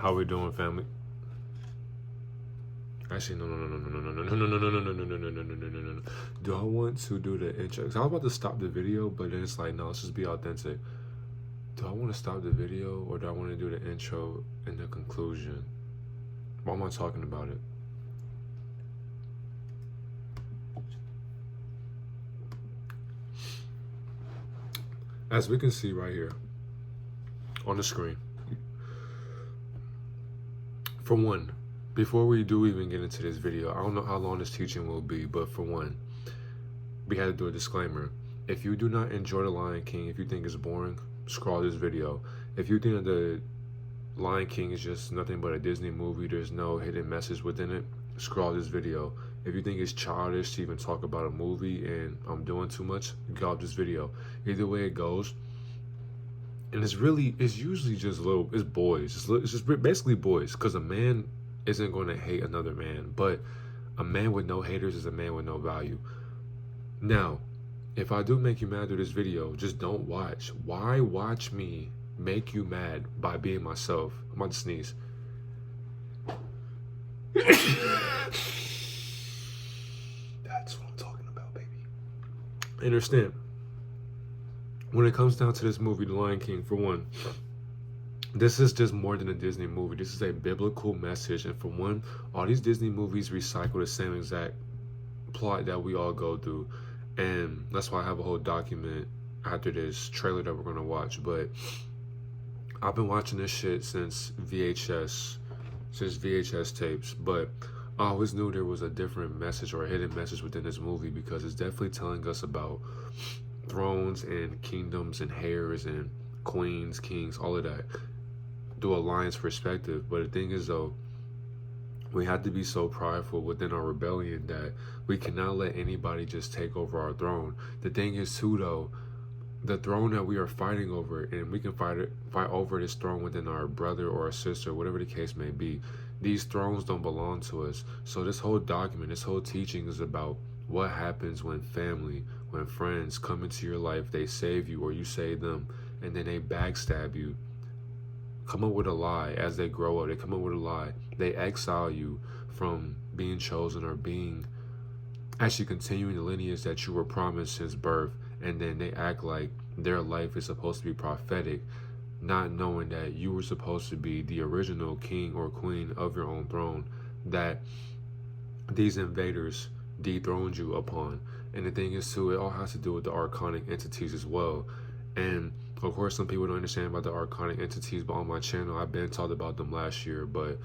How we doing, family? Actually, no. Do I want to do the intro? 'Cause I was about to stop the video, but then it's like, no, let's just be authentic. Do I want to stop the video or do I want to do the intro and the conclusion? Why am I talking about it? As we can see right here on the screen, for one, before we do even get into this video, I don't know how long this teaching will be, but for one, we had to do a disclaimer. If you do not enjoy The Lion King, if you think it's boring, scroll this video. If you think that The Lion King is just nothing but a Disney movie, there's no hidden message within it, scroll this video. If you think it's childish to even talk about a movie and I'm doing too much, get off this video. Either way it goes. And it's usually just it's boys. It's just basically boys, because a man isn't going to hate another man, but a man with no haters is a man with no value. Now, if I do make you mad through this video, just don't watch. Why watch me make you mad by being myself? I'm about to sneeze. That's what I'm talking about, baby. Understand? When it comes down to this movie, The Lion King, for one, this is just more than a Disney movie. This is a biblical message. And for one, all these Disney movies recycle the same exact plot that we all go through. And that's why I have a whole document after this trailer that we're going to watch. But I've been watching this shit since VHS tapes. But I always knew there was a different message or a hidden message within this movie, because it's definitely telling us about thrones and kingdoms and heirs and queens, kings, all of that through a lion's perspective. But the thing is, though, we have to be so prideful within our rebellion that we cannot let anybody just take over our throne. The thing is, too, though, the throne that we are fighting over, and we can fight over this throne within our brother or our sister, whatever the case may be, these thrones don't belong to us. So this whole document, this whole teaching is about what happens when family, when friends come into your life, they save you or you save them, and then they backstab you, come up with a lie. As they grow up, they come up with a lie. They exile you from being chosen or being actually continuing the lineage that you were promised since birth, and then they act like their life is supposed to be prophetic, not knowing that you were supposed to be the original king or queen of your own throne that these invaders dethroned you upon. And the thing is, too, it all has to do with the archonic entities as well. And of course, some people don't understand about the archonic entities, but on my channel, I've been taught about them last year. But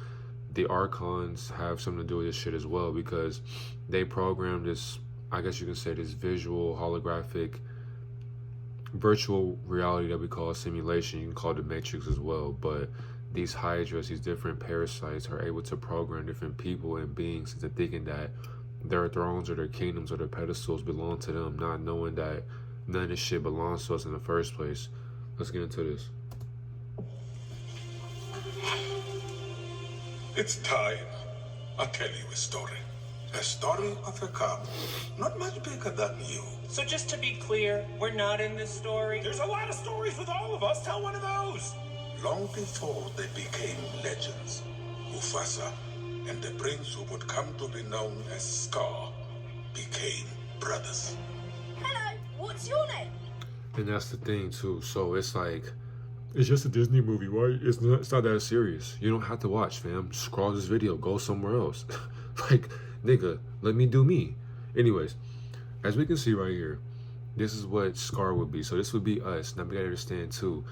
the archons have something to do with this shit as well, because they program this, I guess you can say, this visual, holographic, virtual reality that we call a simulation. You can call it the Matrix as well. But these hydras, these different parasites, are able to program different people and beings into thinking that their thrones or their kingdoms or their pedestals belong to them, not knowing that none of this shit belongs to us in the first place. Let's get into this. It's time. I'll tell you a story. A story of a cub. Not much bigger than you. So just to be clear, we're not in this story? There's a lot of stories with all of us. Tell one of those. Long before they became legends, Mufasa and the prince who would come to be known as Scar became brothers. Hello, what's your name? And that's the thing, too. So it's like, it's just a Disney movie, right? It's not that serious. You don't have to watch, fam. Scroll this video. Go somewhere else. Like, nigga, let me do me. Anyways, as we can see right here, this is what Scar would be. So this would be us. Now we gotta understand, too.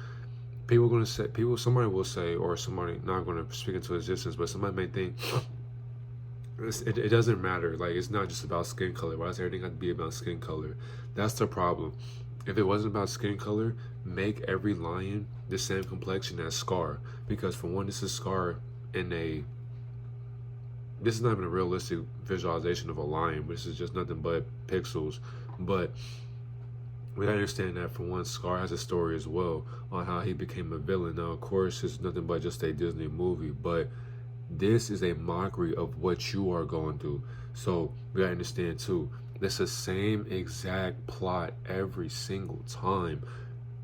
Somebody will say, or somebody not going to speak into existence, but somebody may think it doesn't matter. Like, it's not just about skin color. Why does everything have to be about skin color? That's the problem. If it wasn't about skin color, make every lion the same complexion as Scar. Because for one, this is Scar this is not even a realistic visualization of a lion. This is just nothing but pixels. But we understand that, for one, Scar has a story as well on how he became a villain. Now, of course, it's nothing but just a Disney movie, but this is a mockery of what you are going through. So we gotta understand, too, it's the same exact plot every single time.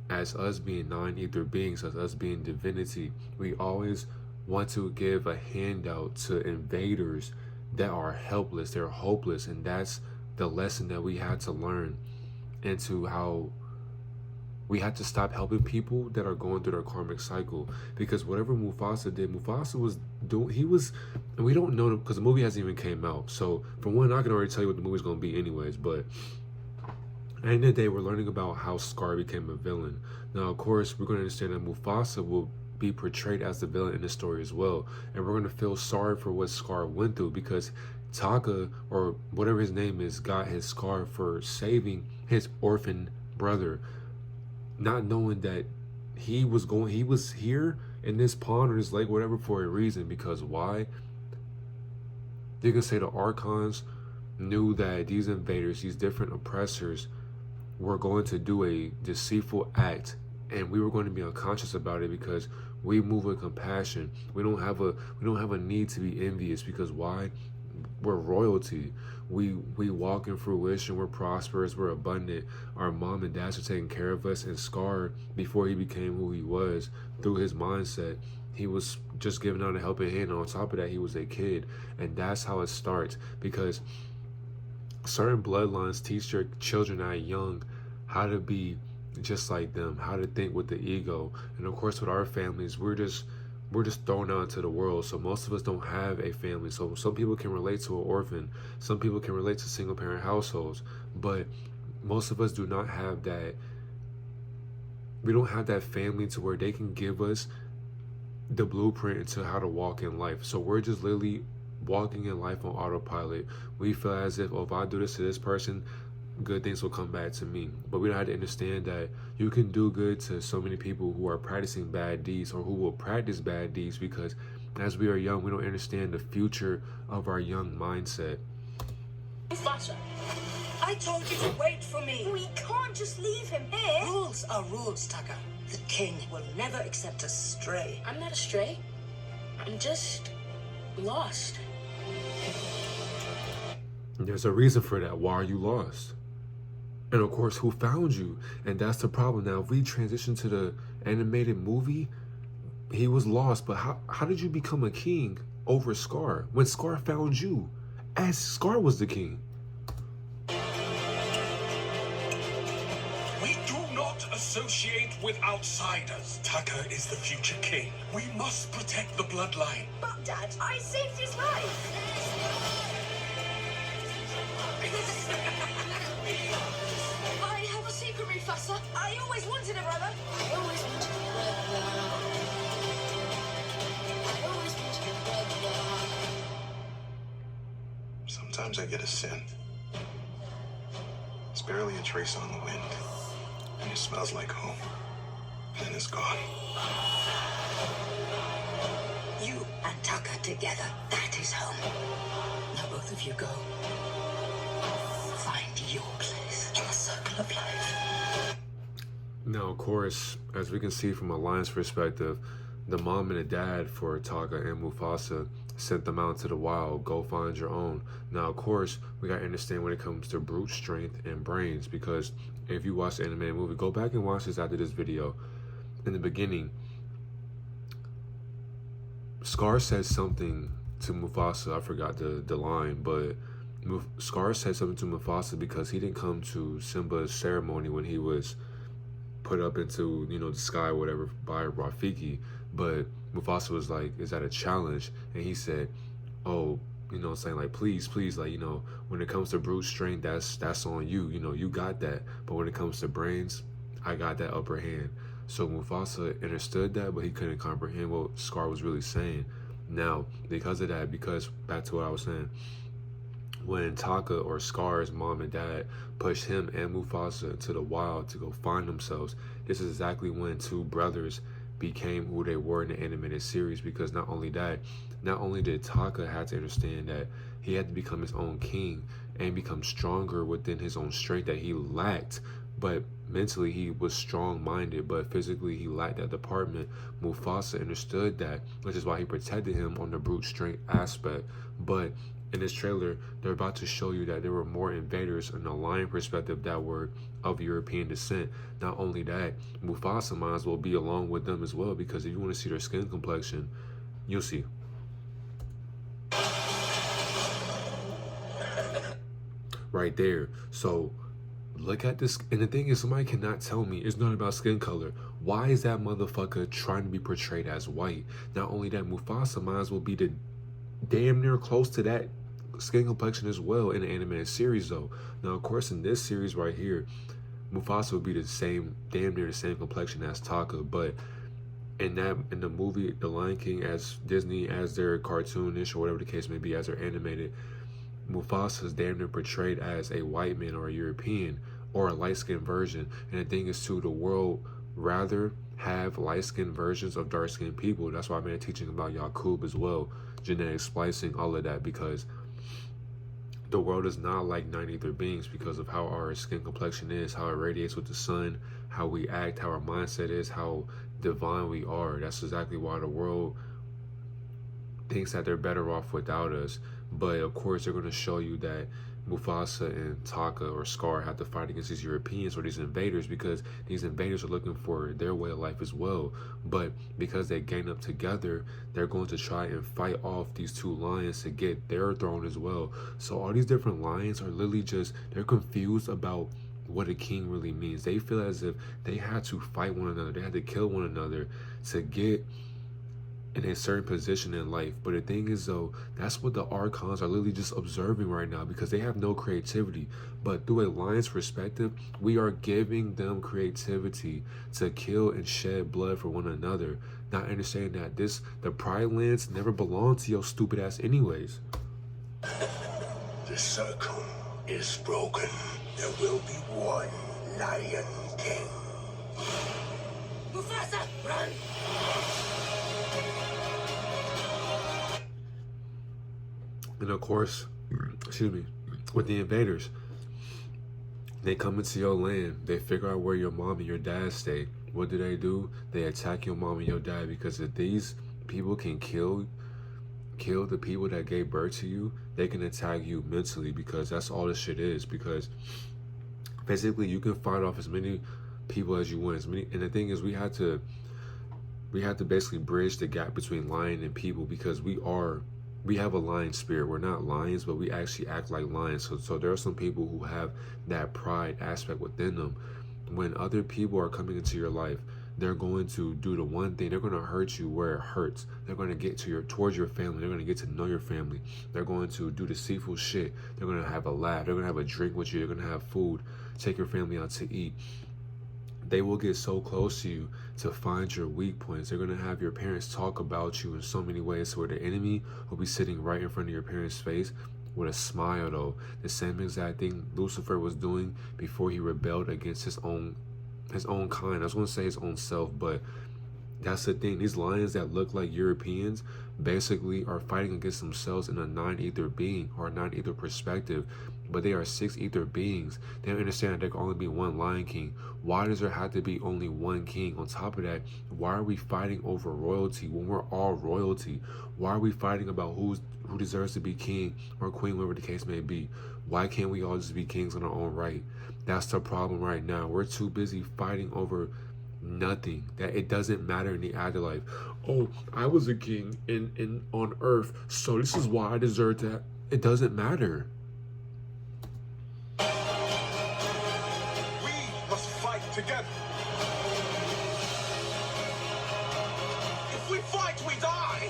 As us being non-ether beings, as us being divinity, we always want to give a handout to invaders that are helpless, they're hopeless, and that's the lesson that we had to learn into how we had to stop helping people that are going through their karmic cycle. Because whatever Mufasa did, Mufasa was doing, and we don't know because the movie hasn't even came out. So for one, I can already tell you what the movie's going to be anyways, but at the end of the day, we're learning about how Scar became a villain. Now, of course, we're going to understand that Mufasa will be portrayed as the villain in the story as well. And we're going to feel sorry for what Scar went through because Taka, or whatever his name is, got his scar for saving his orphan brother, not knowing that he was here in this pond or this lake, whatever, for a reason. Because why? You can say the Archons knew that these invaders, these different oppressors, were going to do a deceitful act, and we were going to be unconscious about it because we move with compassion. We don't have a need to be envious, because why? We're royalty. We walk in fruition. We're prosperous. We're abundant. Our mom and dads are taking care of us. And Scar, before he became who he was, through his mindset, he was just giving out a helping hand. And on top of that, he was a kid. And that's how it starts. Because certain bloodlines teach their children at young how to be just like them, how to think with the ego. And of course, with our families, we're just thrown out into the world. So most of us don't have a family. So some people can relate to an orphan. Some people can relate to single parent households. But most of us do not have that. We don't have that family to where they can give us the blueprint into how to walk in life. So we're just literally walking in life on autopilot. We feel as if, oh, if I do this to this person, good things will come back to me. But we don't have to understand that you can do good to so many people who are practicing bad deeds, or who will practice bad deeds, because as we are young, we don't understand the future of our young mindset. Mufasa, I told you to wait for me. We can't just leave him here. Rules are rules, Taka. The king will never accept a stray. I'm not a stray. I'm just lost. There's a reason for that. Why are you lost? And of course, who found you? And that's the problem. Now, if we transition to the animated movie, he was lost. But how did you become a king over Scar when Scar found you as Scar was the king? We do not associate with outsiders. Taka is the future king. We must protect the bloodline. But, Dad, I saved his life. I have a secret, Mufasa. I always wanted a brother. I always wanted a brother. I always wanted a brother. Sometimes I get a scent. It's barely a trace on the wind. And it smells like home. And then it's gone. You and Taka together, that is home. Now both of you go. Find your place in the circle of life. Now, of course, as we can see from a lion's perspective, the mom and the dad for Taka and Mufasa sent them out into the wild. Go find your own. Now, of course, we got to understand when it comes to brute strength and brains, because if you watch the animated movie, go back and watch this after this video. In the beginning, Scar said something to Mufasa. I forgot the line, but Scar said something to Mufasa because he didn't come to Simba's ceremony when he was put up into, the sky or whatever by Rafiki. But Mufasa was like, is that a challenge? And he said, oh, saying like, please, like, when it comes to brute strength, that's on you. You got that. But when it comes to brains, I got that upper hand. So Mufasa understood that, but he couldn't comprehend what Scar was really saying. Now, because of that, because back to what I was saying, when Taka or Scar's mom and dad pushed him and Mufasa into the wild to go find themselves, this is exactly when two brothers became who they were in the animated series. Because not only did Taka have to understand that he had to become his own king and become stronger within his own strength that he lacked, but mentally he was strong-minded, but physically he lacked that department. Mufasa understood that, which is why he protected him on the brute strength aspect. But in this trailer, they're about to show you that there were more invaders in the lion perspective that were of European descent. Not only that, Mufasa might as well be along with them as well, because if you want to see their skin complexion, You'll see. Right there. So look at this. And the thing is, somebody cannot tell me it's not about skin color. Why is that motherfucker trying to be portrayed as white? Not only that, Mufasa might as well be the damn near close to that skin complexion as well in the animated series though. Now of course in this series right here, Mufasa would be the same, damn near the same complexion as Taka, but in the movie The Lion King, as Disney, as their cartoonish or whatever the case may be, as they're animated, Mufasa's damn near portrayed as a white man or a European or a light-skinned version. And the thing is too, the world rather have light-skinned versions of dark-skinned people. That's why I made a teaching about Yakub as well, genetic splicing, all of that, because the world is not like 9 ether beings because of how our skin complexion is, how it radiates with the sun, how we act, how our mindset is, how divine we are. That's exactly why the world thinks that they're better off without us. But of course they're going to show you that Mufasa and Taka or Scar have to fight against these Europeans or these invaders, because these invaders are looking for their way of life as well. But because they gang up together, they're going to try and fight off these two lions to get their throne as well. So all these different lions are literally just, they're confused about what a king really means. They feel as if they had to fight one another, they had to kill one another to get in a certain position in life. But the thing is though, that's what the Archons are literally just observing right now, because they have no creativity. But through a lion's perspective, we are giving them creativity to kill and shed blood for one another, not understanding that the Pride Lands never belonged to your stupid ass anyways. The circle is broken. There will be one Lion King. Mufasa, run! And of course, excuse me, with the invaders, they come into your land, they figure out where your mom and your dad stay. What do? They attack your mom and your dad, because if these people can kill the people that gave birth to you, they can attack you mentally, because that's all this shit is. Because basically you can fight off as many people as you want, and the thing is, we have to basically bridge the gap between lion and people, because we have a lion spirit. We're not lions, but we actually act like lions. So there are some people who have that pride aspect within them. When other people are coming into your life, they're going to do the one thing. They're going to hurt you where it hurts. They're going to get towards your family. They're going to get to know your family. They're going to do deceitful shit. They're going to have a laugh. They're going to have a drink with you. They're going to have food. Take your family out to eat. They will get so close to you to find your weak points. They're going to have your parents talk about you in so many ways, where the enemy will be sitting right in front of your parents' face with a smile though. The same exact thing Lucifer was doing before he rebelled against his own kind. I was going to say his own self, but that's the thing. These lions that look like Europeans basically are fighting against themselves in a 9 ether being or a 9 ether perspective, but they are 6 ether beings. They don't understand that there can only be one Lion King. Why does there have to be only one king? On top of that, why are we fighting over royalty when we're all royalty? Why are we fighting about who deserves to be king or queen, whatever the case may be? Why can't we all just be kings on our own right? That's the problem right now. We're too busy fighting over nothing, that it doesn't matter in the afterlife. Oh, I was a king in on earth, so this is why I deserve that. It doesn't matter. We must fight together. If we fight, we die.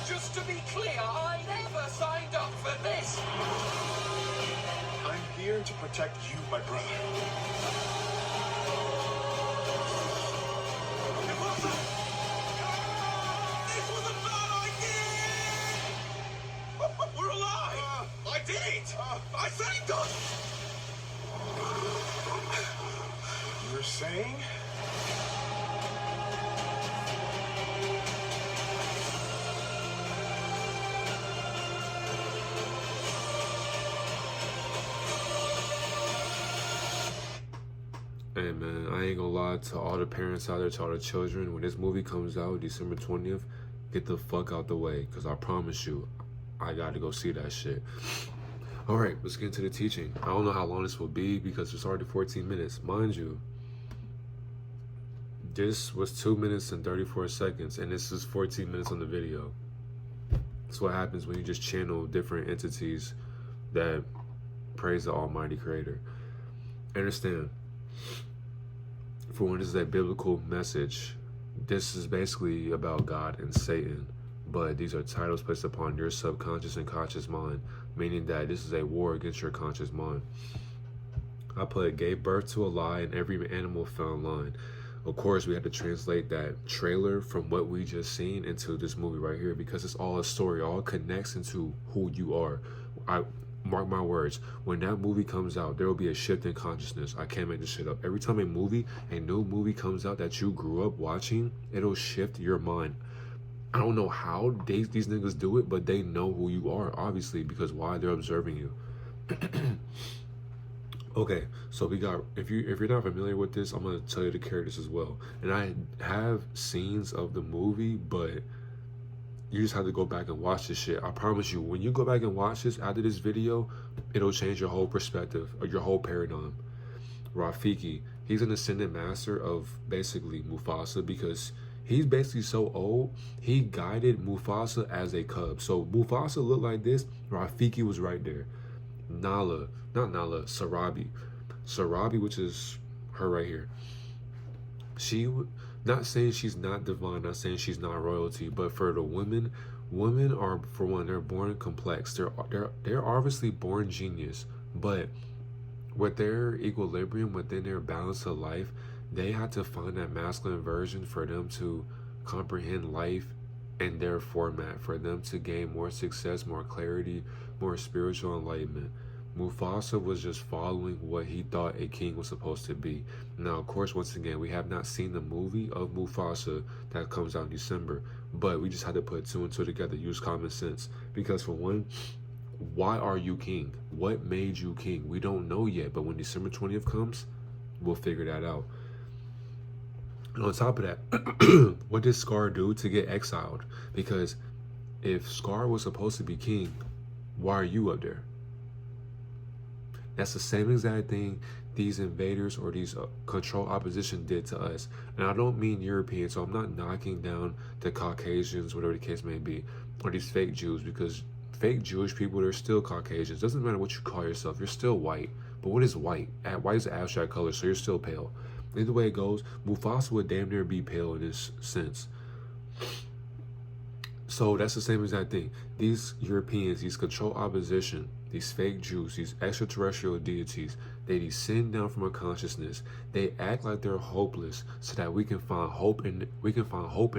Just to be clear, I never signed up for this. I'm here to protect you, my brother. This was a bad idea! We're alive! I did it! I saved us! You're saying? Hey man, I ain't gonna lie to all the parents out there, to all the children, when this movie comes out December 20th, get the fuck out the way, because I promise you, I got to go see that shit. Alright, let's get into the teaching. I don't know how long this will be, because it's already 14 minutes. Mind you, this was 2 minutes and 34 seconds, and this is 14 minutes on the video. That's what happens when you just channel different entities that praise the Almighty Creator. Understand, for one, this is a biblical message. This is basically about God and Satan, but these are titles placed upon your subconscious and conscious mind, meaning that this is a war against your conscious mind. I put gave birth to a lie and every animal fell in line. Of course, we had to translate that trailer from what we just seen into this movie right here, because it's all a story, all connects into who you are. I mark my words, when that movie comes out, there will be a shift in consciousness. I can't make this shit up. Every time a new movie comes out that you grew up watching, it'll shift your mind. I don't know how these niggas do it, but they know who you are, obviously, because why? They're observing you. Okay, so we got, if you're not familiar with this, I'm gonna tell you the characters as well. And I have scenes of the movie, but you just have to go back and watch this shit. I promise you, when you go back and watch this after this video, it'll change your whole perspective or your whole paradigm. Rafiki, he's an ascendant master of basically Mufasa, because he's basically so old, he guided Mufasa as a cub. So Mufasa looked like this, Rafiki was right there. Sarabi, which is her right here. Not saying she's not divine, not saying she's not royalty, but for the women are, for one, they're born complex. They're obviously born genius, but with their equilibrium, within their balance of life, they had to find that masculine version for them to comprehend life in their format, for them to gain more success, more clarity, more spiritual enlightenment. Mufasa was just following what he thought a king was supposed to be. Now, of course, once again, we have not seen the movie of Mufasa that comes out in December, but we just had to put two and two together, use common sense. Because for one, why are you king? What made you king? We don't know yet, but when December 20th comes, we'll figure that out. And on top of that, what did Scar do to get exiled? Because if Scar was supposed to be king, why are you up there? That's the same exact thing these invaders or these control opposition did to us. And I don't mean Europeans, so I'm not knocking down the Caucasians, whatever the case may be, or these fake Jews, because fake Jewish people, they're still Caucasians. Doesn't matter what you call yourself, you're still white. But what is white? White is an abstract color, so you're still pale. Either way it goes, Mufasa would damn near be pale in this sense. So that's the same exact thing. These Europeans, these control opposition, these fake Jews, these extraterrestrial deities, they descend down from our consciousness. They act like they're hopeless so that we can find hope in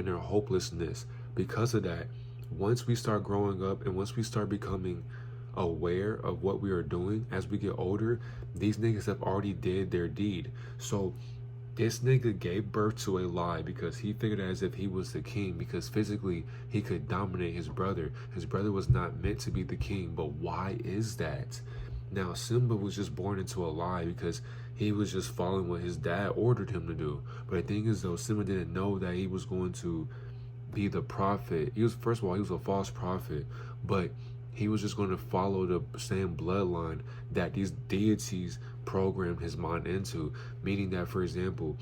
their hopelessness. Because of that, once we start growing up and once we start becoming aware of what we are doing as we get older, these niggas have already did their deed. So this nigga gave birth to a lie because he figured as if he was the king, because physically he could dominate his brother. His brother was not meant to be the king, but why is that? Now, Simba was just born into a lie because he was just following what his dad ordered him to do. But the thing is, though, Simba didn't know that he was going to be the prophet. First of all, he was a false prophet, but he was just going to follow the same bloodline that these deities programmed his mind into. Meaning that, for example,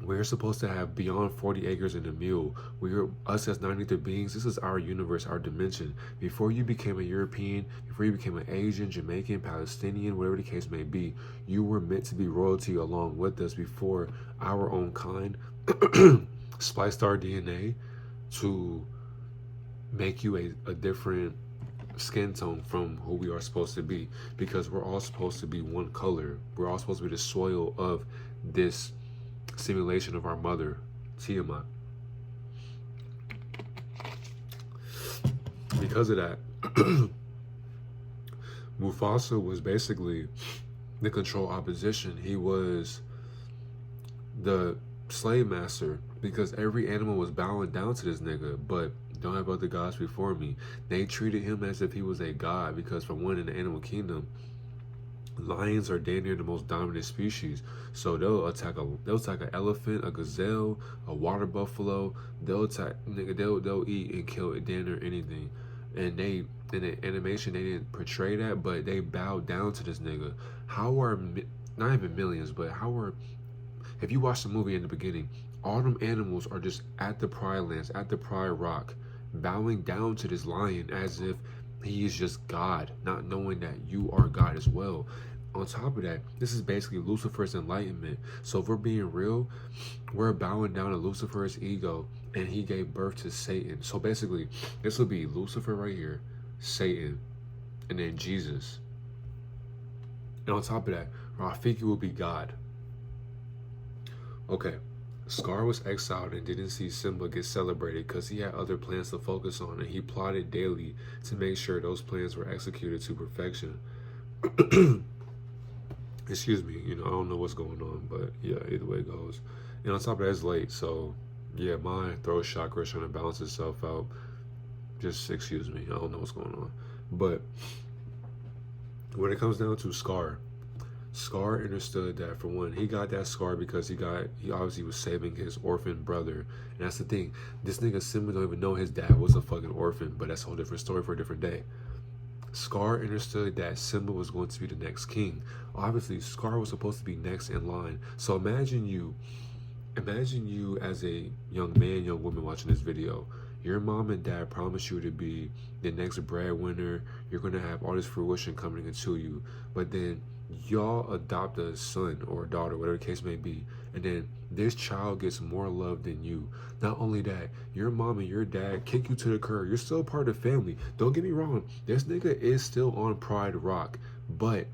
we're supposed to have beyond 40 acres and a mule. Us as 93 beings, this is our universe, our dimension. Before you became a European, before you became an Asian, Jamaican, Palestinian, whatever the case may be, you were meant to be royalty along with us before our own kind spliced our DNA to make you a different skin tone from who we are supposed to be, because we're all supposed to be one color. We're all supposed to be the soil of this simulation of our mother, Tiamat. Because of that, Mufasa was basically the control opposition. He was the slave master, because every animal was bowing down to this nigga. But don't have other gods before me. They treated him as if he was a god, because for one, in the animal kingdom, lions are damn near the most dominant species. So they'll attack an elephant, a gazelle, a water buffalo. They'll eat and kill damn near anything. And in the animation they didn't portray that, but they bowed down to this nigga. How are not even millions, but if you watch the movie in the beginning, all them animals are just at the Pride Lands, at the Pride Rock, bowing down to this lion as if he is just God, not knowing that you are God as well. On top of that, this is basically Lucifer's enlightenment. So if we're being real, we're bowing down to Lucifer's ego, and he gave birth to Satan. So basically, this will be Lucifer right here, Satan, and then Jesus. And on top of that, Rafiki will be God. Okay, Scar was exiled and didn't see Simba get celebrated because he had other plans to focus on, and he plotted daily to make sure those plans were executed to perfection. Excuse me, you know, I don't know what's going on, but yeah, either way it goes. And on top of that, it's late, so yeah, my throat chakra is trying to balance itself out. Just excuse me, I don't know what's going on. But when it comes down to Scar understood that, for one, he got that scar because he obviously was saving his orphan brother. And that's the thing, this nigga Simba don't even know his dad was a fucking orphan, but that's a whole different story for a different day. Scar understood that Simba was going to be the next king. Obviously, Scar was supposed to be next in line. So imagine you as a young man, young woman watching this video. Your mom and dad promise you to be the next breadwinner. You're going to have all this fruition coming into you. But then y'all adopt a son or a daughter, whatever the case may be. And then this child gets more love than you. Not only that, your mom and your dad kick you to the curb. You're still part of the family. Don't get me wrong. This nigga is still on Pride Rock. But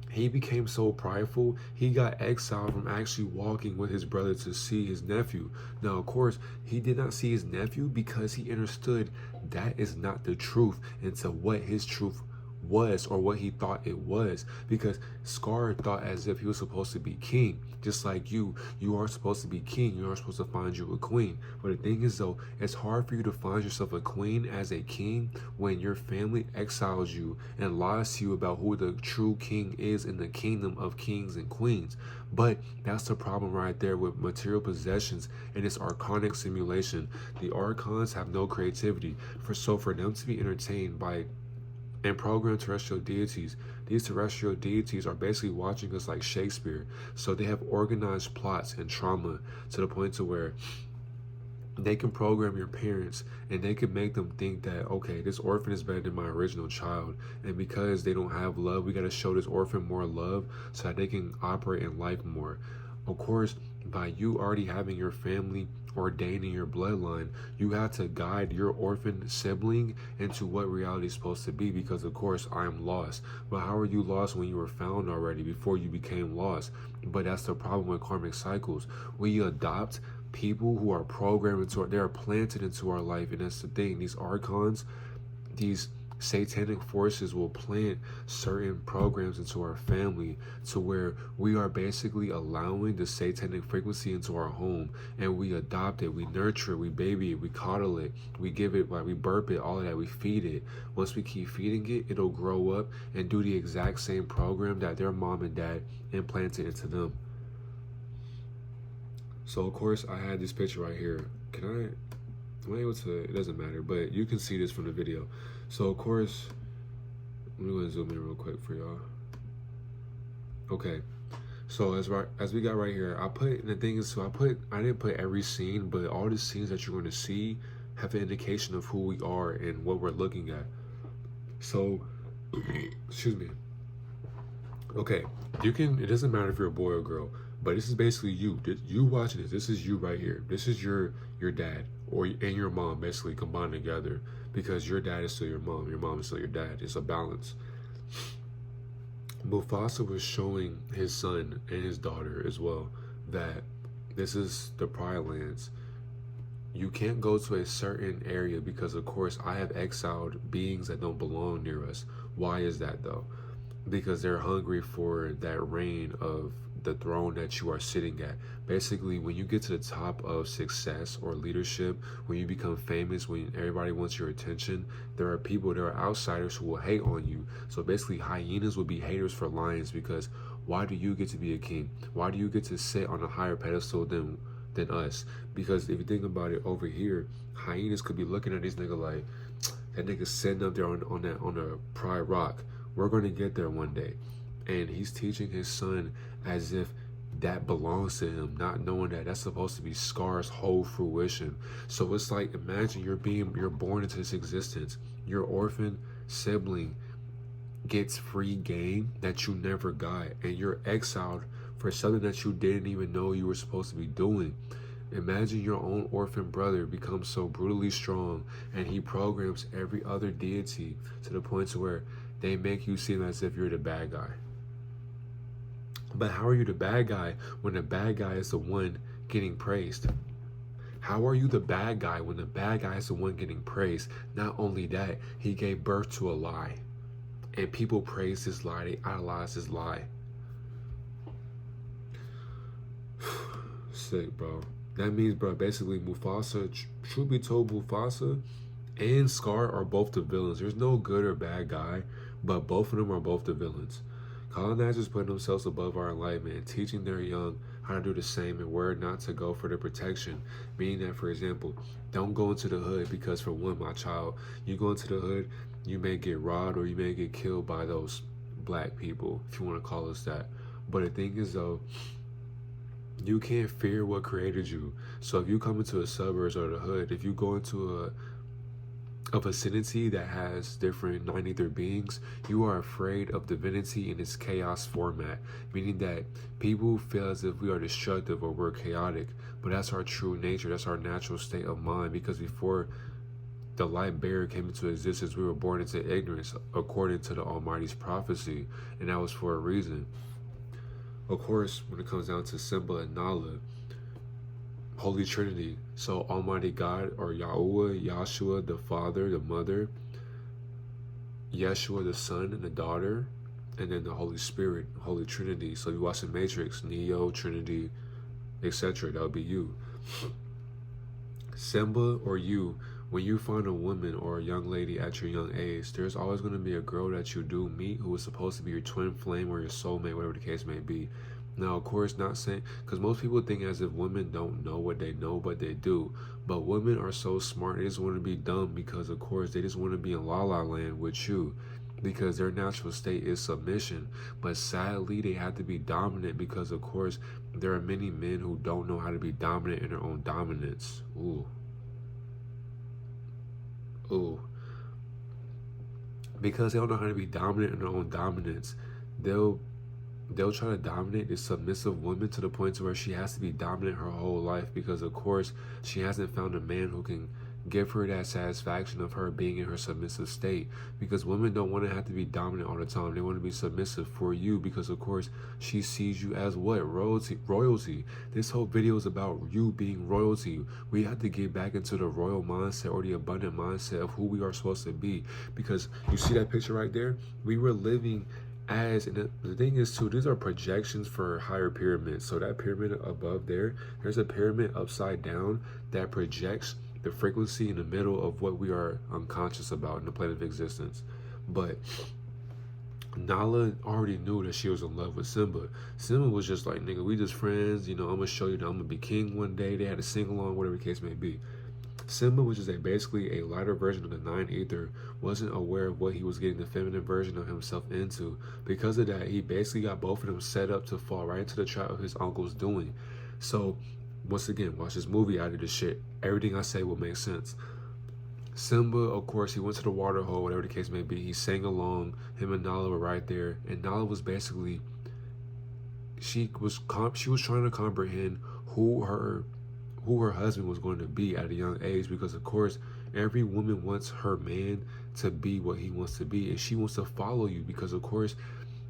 he became so prideful, he got exiled from actually walking with his brother to see his nephew. Now, of course, he did not see his nephew because he understood that is not the truth into what his truth was, or what he thought it was, because Scar thought as if he was supposed to be king. Just like you are supposed to be king, you are supposed to find you a queen. But the thing is though, it's hard for you to find yourself a queen as a king when your family exiles you and lies to you about who the true king is in the kingdom of kings and queens. But that's the problem right there with material possessions and this archonic simulation. The archons have no creativity. For them to be entertained by and programmed terrestrial deities, these terrestrial deities are basically watching us like Shakespeare. So they have organized plots and trauma to the point to where they can program your parents and they can make them think that, okay, this orphan is better than my original child, and because they don't have love, we got to show this orphan more love so that they can operate in life more. Of course, by you already having your family ordained in your bloodline, you have to guide your orphan sibling into what reality is supposed to be, because of course I am lost. But how are you lost when you were found already before you became lost? But that's the problem with karmic cycles. We adopt people who are programmed into they are planted into our life, and that's the thing. These archons, these satanic forces will plant certain programs into our family to where we are basically allowing the satanic frequency into our home, and we adopt it, we nurture it, we baby it, we coddle it, we give it, like we burp it, all of that, we feed it. Once we keep feeding it, it'll grow up and do the exact same program that their mom and dad implanted into them. So of course I had this picture right here. Am I able to, it doesn't matter, but you can see this from the video. So of course, let me go and zoom in real quick for y'all. Okay, so as we got right here, I didn't put every scene, but all the scenes that you're going to see have an indication of who we are and what we're looking at. So, excuse me. Okay, it doesn't matter if you're a boy or girl, but this is basically you. You watching this. This is you right here. This is your dad and your mom basically combined together, because your dad is still your mom is still your dad. It's a balance. Mufasa was showing his son and his daughter as well that this is the Pride Lands. You can't go to a certain area because of course I have exiled beings that don't belong near us. Why is that though? Because they're hungry for that reign of the throne that you are sitting at. Basically, when you get to the top of success or leadership, when you become famous, when everybody wants your attention, there are outsiders who will hate on you. So basically, hyenas will be haters for lions, because why do you get to be a king? Why do you get to sit on a higher pedestal than us? Because if you think about it, over here, hyenas could be looking at this nigga like, that nigga sitting up there on a Pride Rock. We're going to get there one day. And he's teaching his son as if that belongs to him, not knowing that that's supposed to be Scar's whole fruition. So it's like, imagine you're born into this existence. Your orphan sibling gets free game that you never got, and you're exiled for something that you didn't even know you were supposed to be doing. Imagine your own orphan brother becomes so brutally strong, and he programs every other deity to the point to where they make you seem as if you're the bad guy. But how are you the bad guy when the bad guy is the one getting praised? How are you the bad guy when the bad guy is the one getting praised? Not only that, he gave birth to a lie. And people praise this lie, they idolize this lie. Sick, bro. That means, bro, basically Mufasa, truth be told, Mufasa and Scar are both the villains. There's no good or bad guy, but both of them are both the villains. Colonizers putting themselves above our enlightenment, teaching their young how to do the same and where not to go for their protection. Meaning that, for example, don't go into the hood because, for one, my child, you go into the hood, you may get robbed or you may get killed by those black people, if you want to call us that. But the thing is, though, you can't fear what created you. So if you come into a suburbs or the hood, if you go into a vicinity that has different non-ether beings, you are afraid of divinity in its chaos format, meaning that people feel as if we are destructive or we're chaotic, but that's our true nature, that's our natural state of mind, because before the light bearer came into existence, we were born into ignorance according to the Almighty's prophecy, and that was for a reason. Of course, when it comes down to Simba and Nala, Holy Trinity, so Almighty God, or Yahuwah, Yahshua, the Father, the Mother, Yeshua, the Son, and the Daughter, and then the Holy Spirit, Holy Trinity. So you watch the Matrix, Neo, Trinity, etc. That would be you. Simba or you, when you find a woman or a young lady at your young age, there's always going to be a girl that you do meet who is supposed to be your twin flame or your soulmate, whatever the case may be. Now, of course, not saying, because most people think as if women don't know what they know, but they do. But women are so smart, they just want to be dumb because, of course, they just want to be in La La Land with you because their natural state is submission. But sadly, they have to be dominant because, of course, there are many men who don't know how to be dominant in their own dominance. Ooh. Because they don't know how to be dominant in their own dominance, they'll try to dominate this submissive woman to the point to where she has to be dominant her whole life because, of course, she hasn't found a man who can give her that satisfaction of her being in her submissive state. Because women don't want to have to be dominant all the time. They want to be submissive for you because, of course, she sees you as what? Royalty. This whole video is about you being royalty. We have to get back into the royal mindset or the abundant mindset of who we are supposed to be. Because you see that picture right there? We were living as, and the thing is too, these are projections for higher pyramids. So that pyramid above there's a pyramid upside down that projects the frequency in the middle of what we are unconscious about in the plane of existence. But Nala already knew that she was in love with Simba. Simba was just like, nigga, we just friends, you know, I'm gonna show you that I'm gonna be king one day. They had a sing-along, whatever the case may be. Simba, which is basically a lighter version of the Nine Ether, wasn't aware of what he was getting the feminine version of himself into. Because of that, he basically got both of them set up to fall right into the trap of his uncle's doing. So, once again, watch this movie out of this shit. Everything I say will make sense. Simba, of course, he went to the water hole, whatever the case may be. He sang along. Him and Nala were right there. And Nala was basically, she was trying to comprehend who her husband was going to be at a young age, because of course every woman wants her man to be what he wants to be, and she wants to follow you because, of course,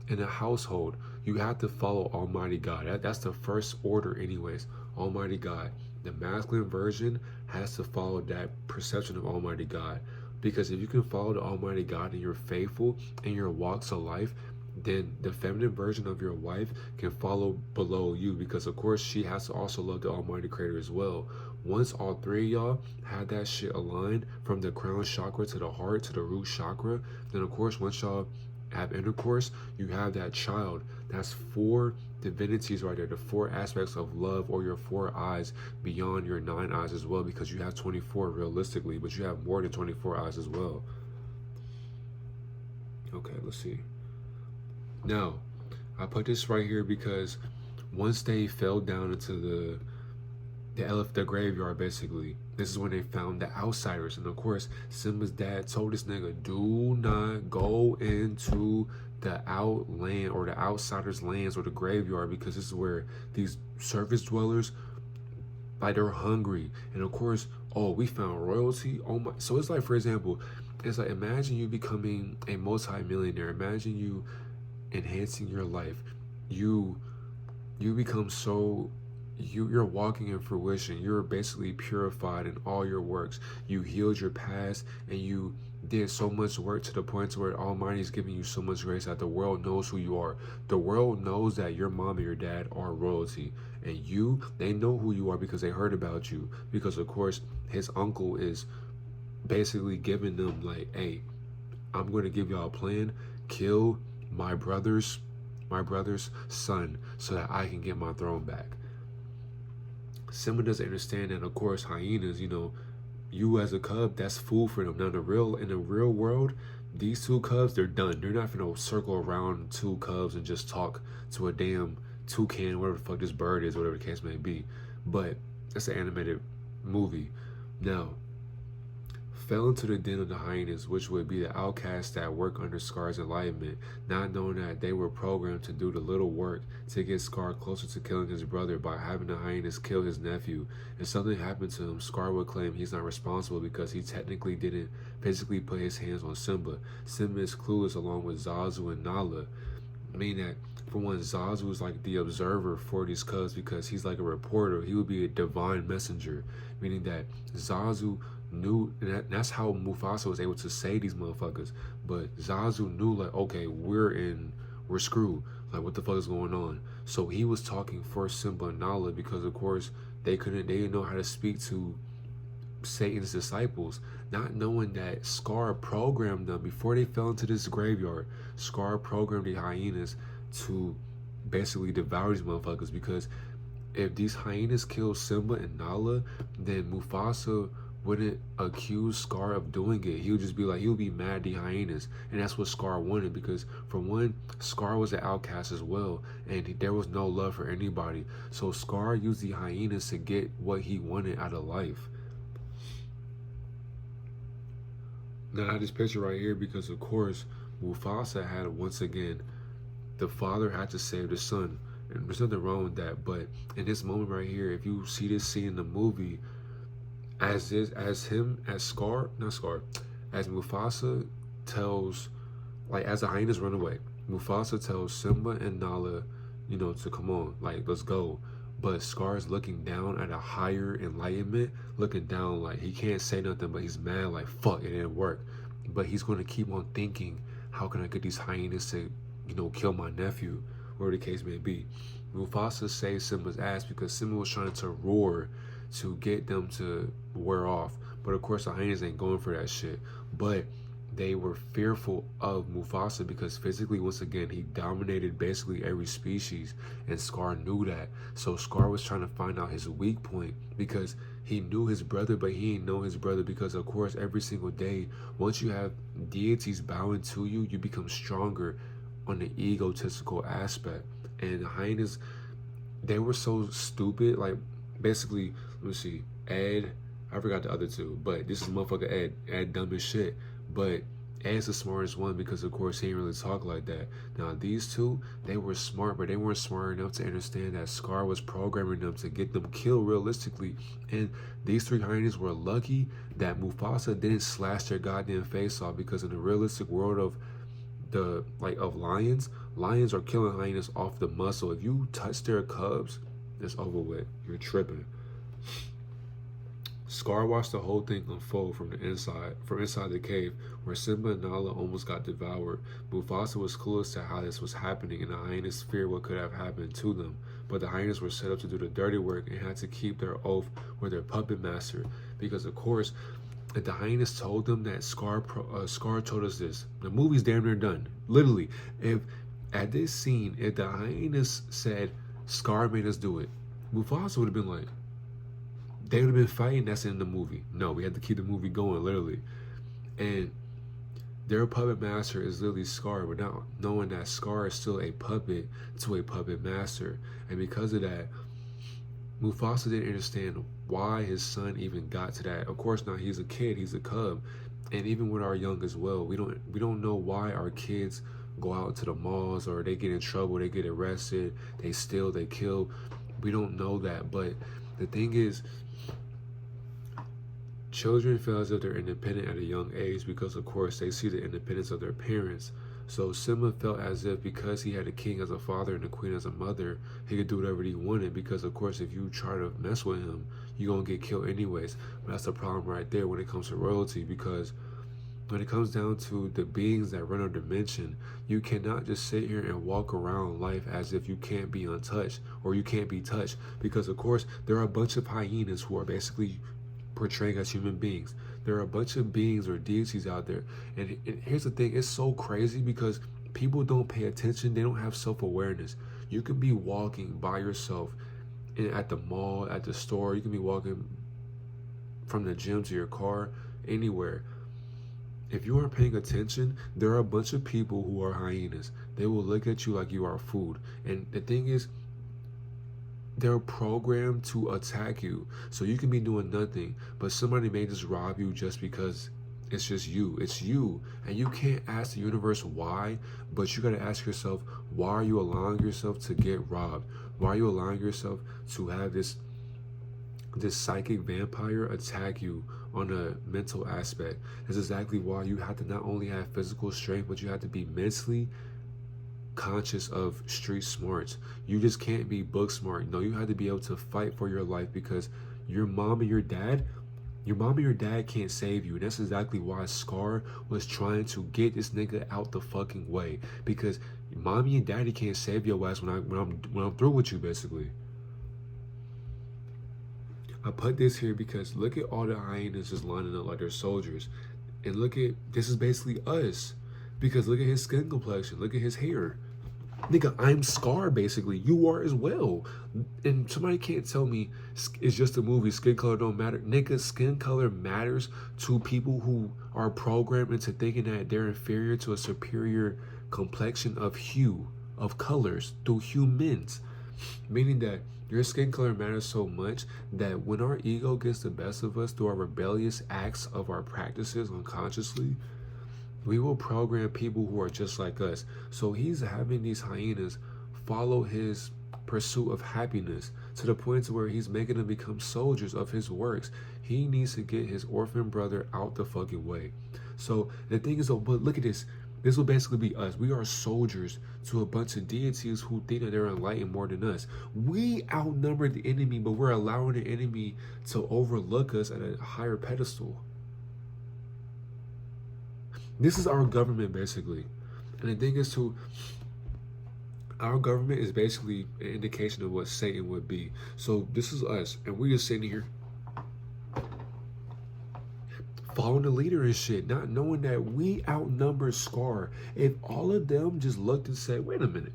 in a household you have to follow Almighty God. That's the first order anyways. Almighty God, the masculine version has to follow that perception of Almighty God, because if you can follow the Almighty God and you're faithful in your walks of life, then the feminine version of your wife can follow below you, because of course she has to also love the Almighty Creator as well. Once all three of y'all had that shit aligned from the crown chakra to the heart to the root chakra, then of course once y'all have intercourse, you have that child. That's 4 divinities right there, the 4 aspects of love, or your 4 eyes beyond your 9 eyes as well, because you have 24 realistically, but you have more than 24 eyes as well. Okay, let's see. Now, I put this right here because once they fell down into the graveyard, basically, this is when they found the outsiders. And of course, Simba's dad told this nigga, do not go into the outland or the outsiders' lands or the graveyard, because this is where these surface dwellers, like, they're hungry. And of course, oh, we found royalty. Oh my. So it's like, for example, it's like, imagine you becoming a multi-millionaire. Imagine you enhancing your life. You become so, you're walking in fruition. You're basically purified in all your works. You healed your past, and you did so much work to the point where Almighty is giving you so much grace that the world knows who you are. The world knows that your mom and your dad are royalty, and they know who you are because they heard about you. Because of course, his uncle is basically giving them like, hey, I'm going to give y'all a plan. Kill my brother's son so that I can get my throne back. Simba doesn't understand that, of course, hyenas, you as a cub, that's food for them. Now, in the real world, these two cubs, they're done. They're not gonna circle around two cubs and just talk to a damn toucan, whatever the fuck this bird is, whatever the case may be. But it's an animated movie. Now, fell into the den of the hyenas, which would be the outcasts that work under Scar's enlightenment, not knowing that they were programmed to do the little work to get Scar closer to killing his brother by having the hyenas kill his nephew. If something happened to him, Scar would claim he's not responsible because he technically didn't physically put his hands on Simba. Simba is clueless along with Zazu and Nala, meaning that, for one, Zazu is like the observer for these cubs because he's like a reporter. He would be a divine messenger, meaning that Zazu knew, and that's how Mufasa was able to say these motherfuckers. But Zazu knew, like, okay, we're screwed. Like, what the fuck is going on? So he was talking for Simba and Nala because, of course, they didn't know how to speak to Satan's disciples, not knowing that Scar programmed them before they fell into this graveyard. Scar programmed the hyenas to basically devour these motherfuckers, because if these hyenas kill Simba and Nala, then Mufasa wouldn't accuse Scar of doing it. He would just be like, he would be mad at the hyenas. And that's what Scar wanted, because for one, Scar was an outcast as well, and there was no love for anybody. So Scar used the hyenas to get what he wanted out of life. Now I have this picture right here because, of course, Mufasa had, once again, the father had to save the son. And there's nothing wrong with that. But in this moment right here, if you see this scene in the movie, as Mufasa tells, like, as the hyenas run away, Mufasa tells Simba and Nala, to come on, like, let's go. But Scar is looking down at a higher enlightenment, looking down like he can't say nothing, but he's mad, like, fuck, it didn't work. But he's going to keep on thinking, how can I get these hyenas to, kill my nephew, whatever the case may be. Mufasa saved Simba's ass because Simba was trying to roar to get them to wear off. But of course, the hyenas ain't going for that shit. But they were fearful of Mufasa because physically, once again, he dominated basically every species, and Scar knew that. So Scar was trying to find out his weak point, because he knew his brother, but he didn't know his brother, because of course, every single day, once you have deities bowing to you, you become stronger on the egotistical aspect. And the hyenas, they were so stupid. Like, basically, let me see, Ed, I forgot the other two, but this is motherfucker Ed. Ed dumb as shit. But Ed's the smartest one because, of course, he didn't really talk like that. Now, these two, they were smart, but they weren't smart enough to understand that Scar was programming them to get them killed realistically. And these three hyenas were lucky that Mufasa didn't slash their goddamn face off, because in the realistic world of lions are killing hyenas off the muscle. If you touch their cubs, it's over with. You're tripping. Scar watched the whole thing unfold from inside the cave, where Simba and Nala almost got devoured. Mufasa was clueless to how this was happening, and the hyenas feared what could have happened to them. But the hyenas were set up to do the dirty work and had to keep their oath with their puppet master, because, of course, if the hyenas told them that Scar told us this, the movie's damn near done. Literally, if at this scene, if the hyenas said Scar made us do it, Mufasa would have been like, they would have been fighting. That's in the movie. No, we had to keep the movie going, literally. And Their puppet master is literally Scar, without knowing that Scar is still a puppet to a puppet master. And because of that, Mufasa didn't understand why his son even got to that. Of course not, he's a kid, he's a cub. And even with our young as well, we don't know why our kids go out to the malls, or they get in trouble, they get arrested, they steal, they kill. We don't know that. But the thing is, children feel as if they're independent at a young age because, of course, they see the independence of their parents. So Simba felt as if because he had a king as a father and a queen as a mother, he could do whatever he wanted, because, of course, if you try to mess with him, you're going to get killed anyways. But that's the problem right there when it comes to royalty, because when it comes down to the beings that run our dimension, you cannot just sit here and walk around life as if you can't be untouched or you can't be touched, because, of course, there are a bunch of hyenas who are basically portraying as human beings. There are a bunch of beings or deities out there, and here's the thing, it's so crazy because people don't pay attention. They don't have self-awareness. You can be walking by yourself at the mall, at the store, you can be walking from the gym to your car, anywhere. If you aren't paying attention, there are a bunch of people who are hyenas. They will look at you like you are food. And the thing is, they're programmed to attack you. So you can be doing nothing, but somebody may just rob you just because it's just you. It's you. And you can't ask the universe why, but you got to ask yourself, why are you allowing yourself to get robbed? Why are you allowing yourself to have this psychic vampire attack you on a mental aspect? That's exactly why you have to not only have physical strength, but you have to be mentally conscious of street smarts. You just can't be book smart. No, you have to be able to fight for your life, because your mom and your dad can't save you. And that's exactly why Scar was trying to get this nigga out the fucking way, because mommy and daddy can't save your ass when I'm through with you, basically. I put this here because look at all the hyenas just lining up like they're soldiers. And look at, this is basically us. Because look at his skin complexion, look at his hair. Nigga, I'm Scar, basically. You are as well. And somebody can't tell me it's just a movie, skin color don't matter. Nigga, skin color matters to people who are programmed into thinking that they're inferior to a superior complexion of hue, of colors, through humans. Meaning that your skin color matters so much that when our ego gets the best of us through our rebellious acts of our practices unconsciously, we will program people who are just like us. So he's having these hyenas follow his pursuit of happiness to the point to where he's making them become soldiers of his works. He needs to get his orphan brother out the fucking way. So the thing is, but look at this. This will basically be us. We are soldiers to a bunch of deities who think that they're enlightened more than us. We outnumber the enemy, but we're allowing the enemy to overlook us at a higher pedestal. This is our government, basically. And the thing is, too, our government is basically an indication of what Satan would be. So this is us, and we're just sitting here following the leader and shit, not knowing that we outnumber Scar. If all of them just looked and said, wait a minute,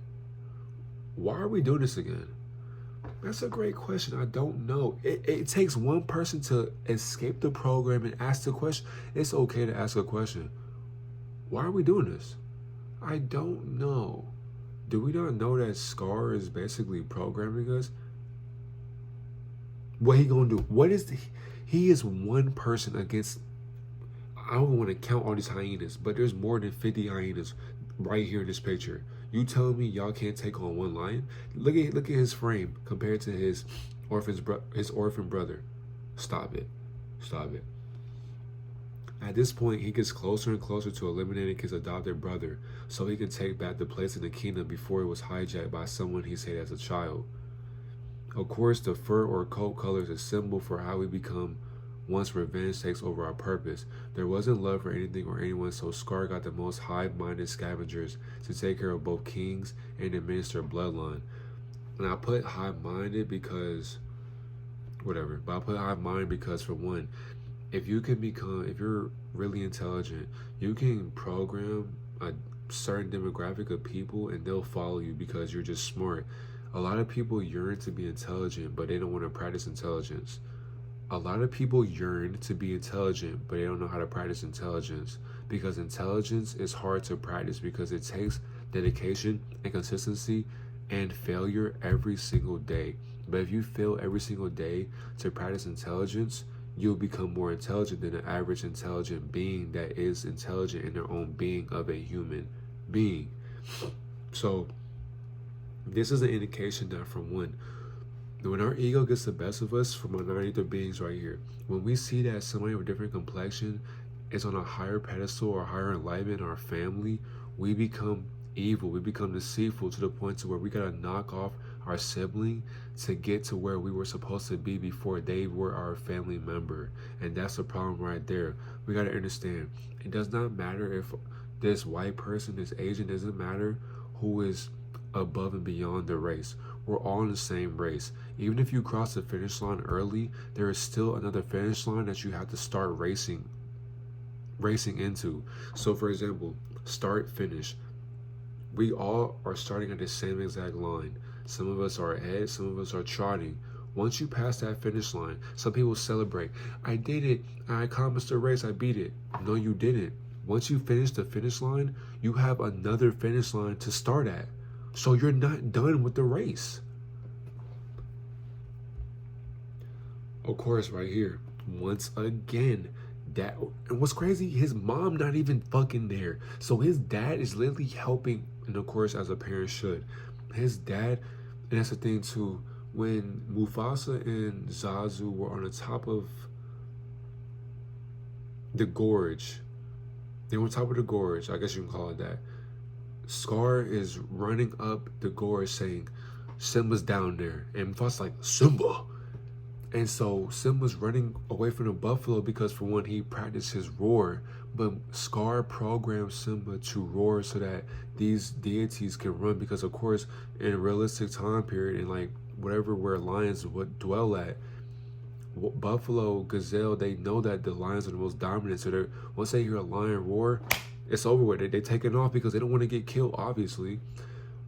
why are we doing this again? That's a great question. I don't know. It takes one person to escape the program and ask the question. It's okay to ask a question. Why are we doing this? I don't know. Do we not know that Scar is basically programming us? What he gonna do? What is he is one person against, I don't want to count all these hyenas, but there's more than 50 hyenas right here in this picture. You telling me y'all can't take on one lion? Look at his frame compared to his orphan brother. Stop it. Stop it. At this point, he gets closer and closer to eliminating his adopted brother so he can take back the place in the kingdom before it was hijacked by someone he hated as a child. Of course, the fur or coat color is a symbol for how we become once revenge takes over our purpose. There wasn't love for anything or anyone, so Scar got the most hive-minded scavengers to take care of both kings and administer bloodline. And I put hive-minded because, whatever, but I put hive-minded because, for one, if you're really intelligent, you can program a certain demographic of people and they'll follow you because you're just smart. A lot of people yearn to be intelligent, but they don't want to practice intelligence. A lot of people yearn to be intelligent, but they don't know how to practice intelligence, because intelligence is hard to practice because it takes dedication and consistency and failure every single day. But if you fail every single day to practice intelligence, you'll become more intelligent than an average intelligent being that is intelligent in their own being of a human being. So this is an indication that, from when our ego gets the best of us, from our ether beings right here, when we see that somebody with a different complexion is on a higher pedestal or higher enlightenment in our family, we become evil, we become deceitful to the point to where we gotta knock off our sibling to get to where we were supposed to be before they were our family member. And that's the problem right there. We gotta understand, it does not matter if this white person is Asian, it doesn't matter who is above and beyond the race. We're all in the same race. Even if you cross the finish line early, there is still another finish line that you have to start racing into. So for example, start, finish. We all are starting at the same exact line. Some of us are ahead, some of us are trotting. Once you pass that finish line, some people celebrate. I did it, I accomplished the race, I beat it. No, you didn't. Once you finish the finish line, you have another finish line to start at. So you're not done with the race. Of course, right here, once again, and what's crazy, his mom not even fucking there. So his dad is literally helping, and of course, as a parent should. His dad, and that's the thing too, when Mufasa and Zazu were on the top of the gorge, they were on top of the gorge, I guess you can call it that. Scar is running up the gorge saying, Simba's down there. And Mufasa's like, Simba! And so Simba's running away from the buffalo because, for one, he practiced his roar. But Scar programmed Simba to roar so that these deities can run. Because, of course, in a realistic time period, and like whatever where lions would dwell at, buffalo, gazelle, they know that the lions are the most dominant. So once they hear a lion roar, it's over with it. They're taking off because they don't want to get killed, obviously.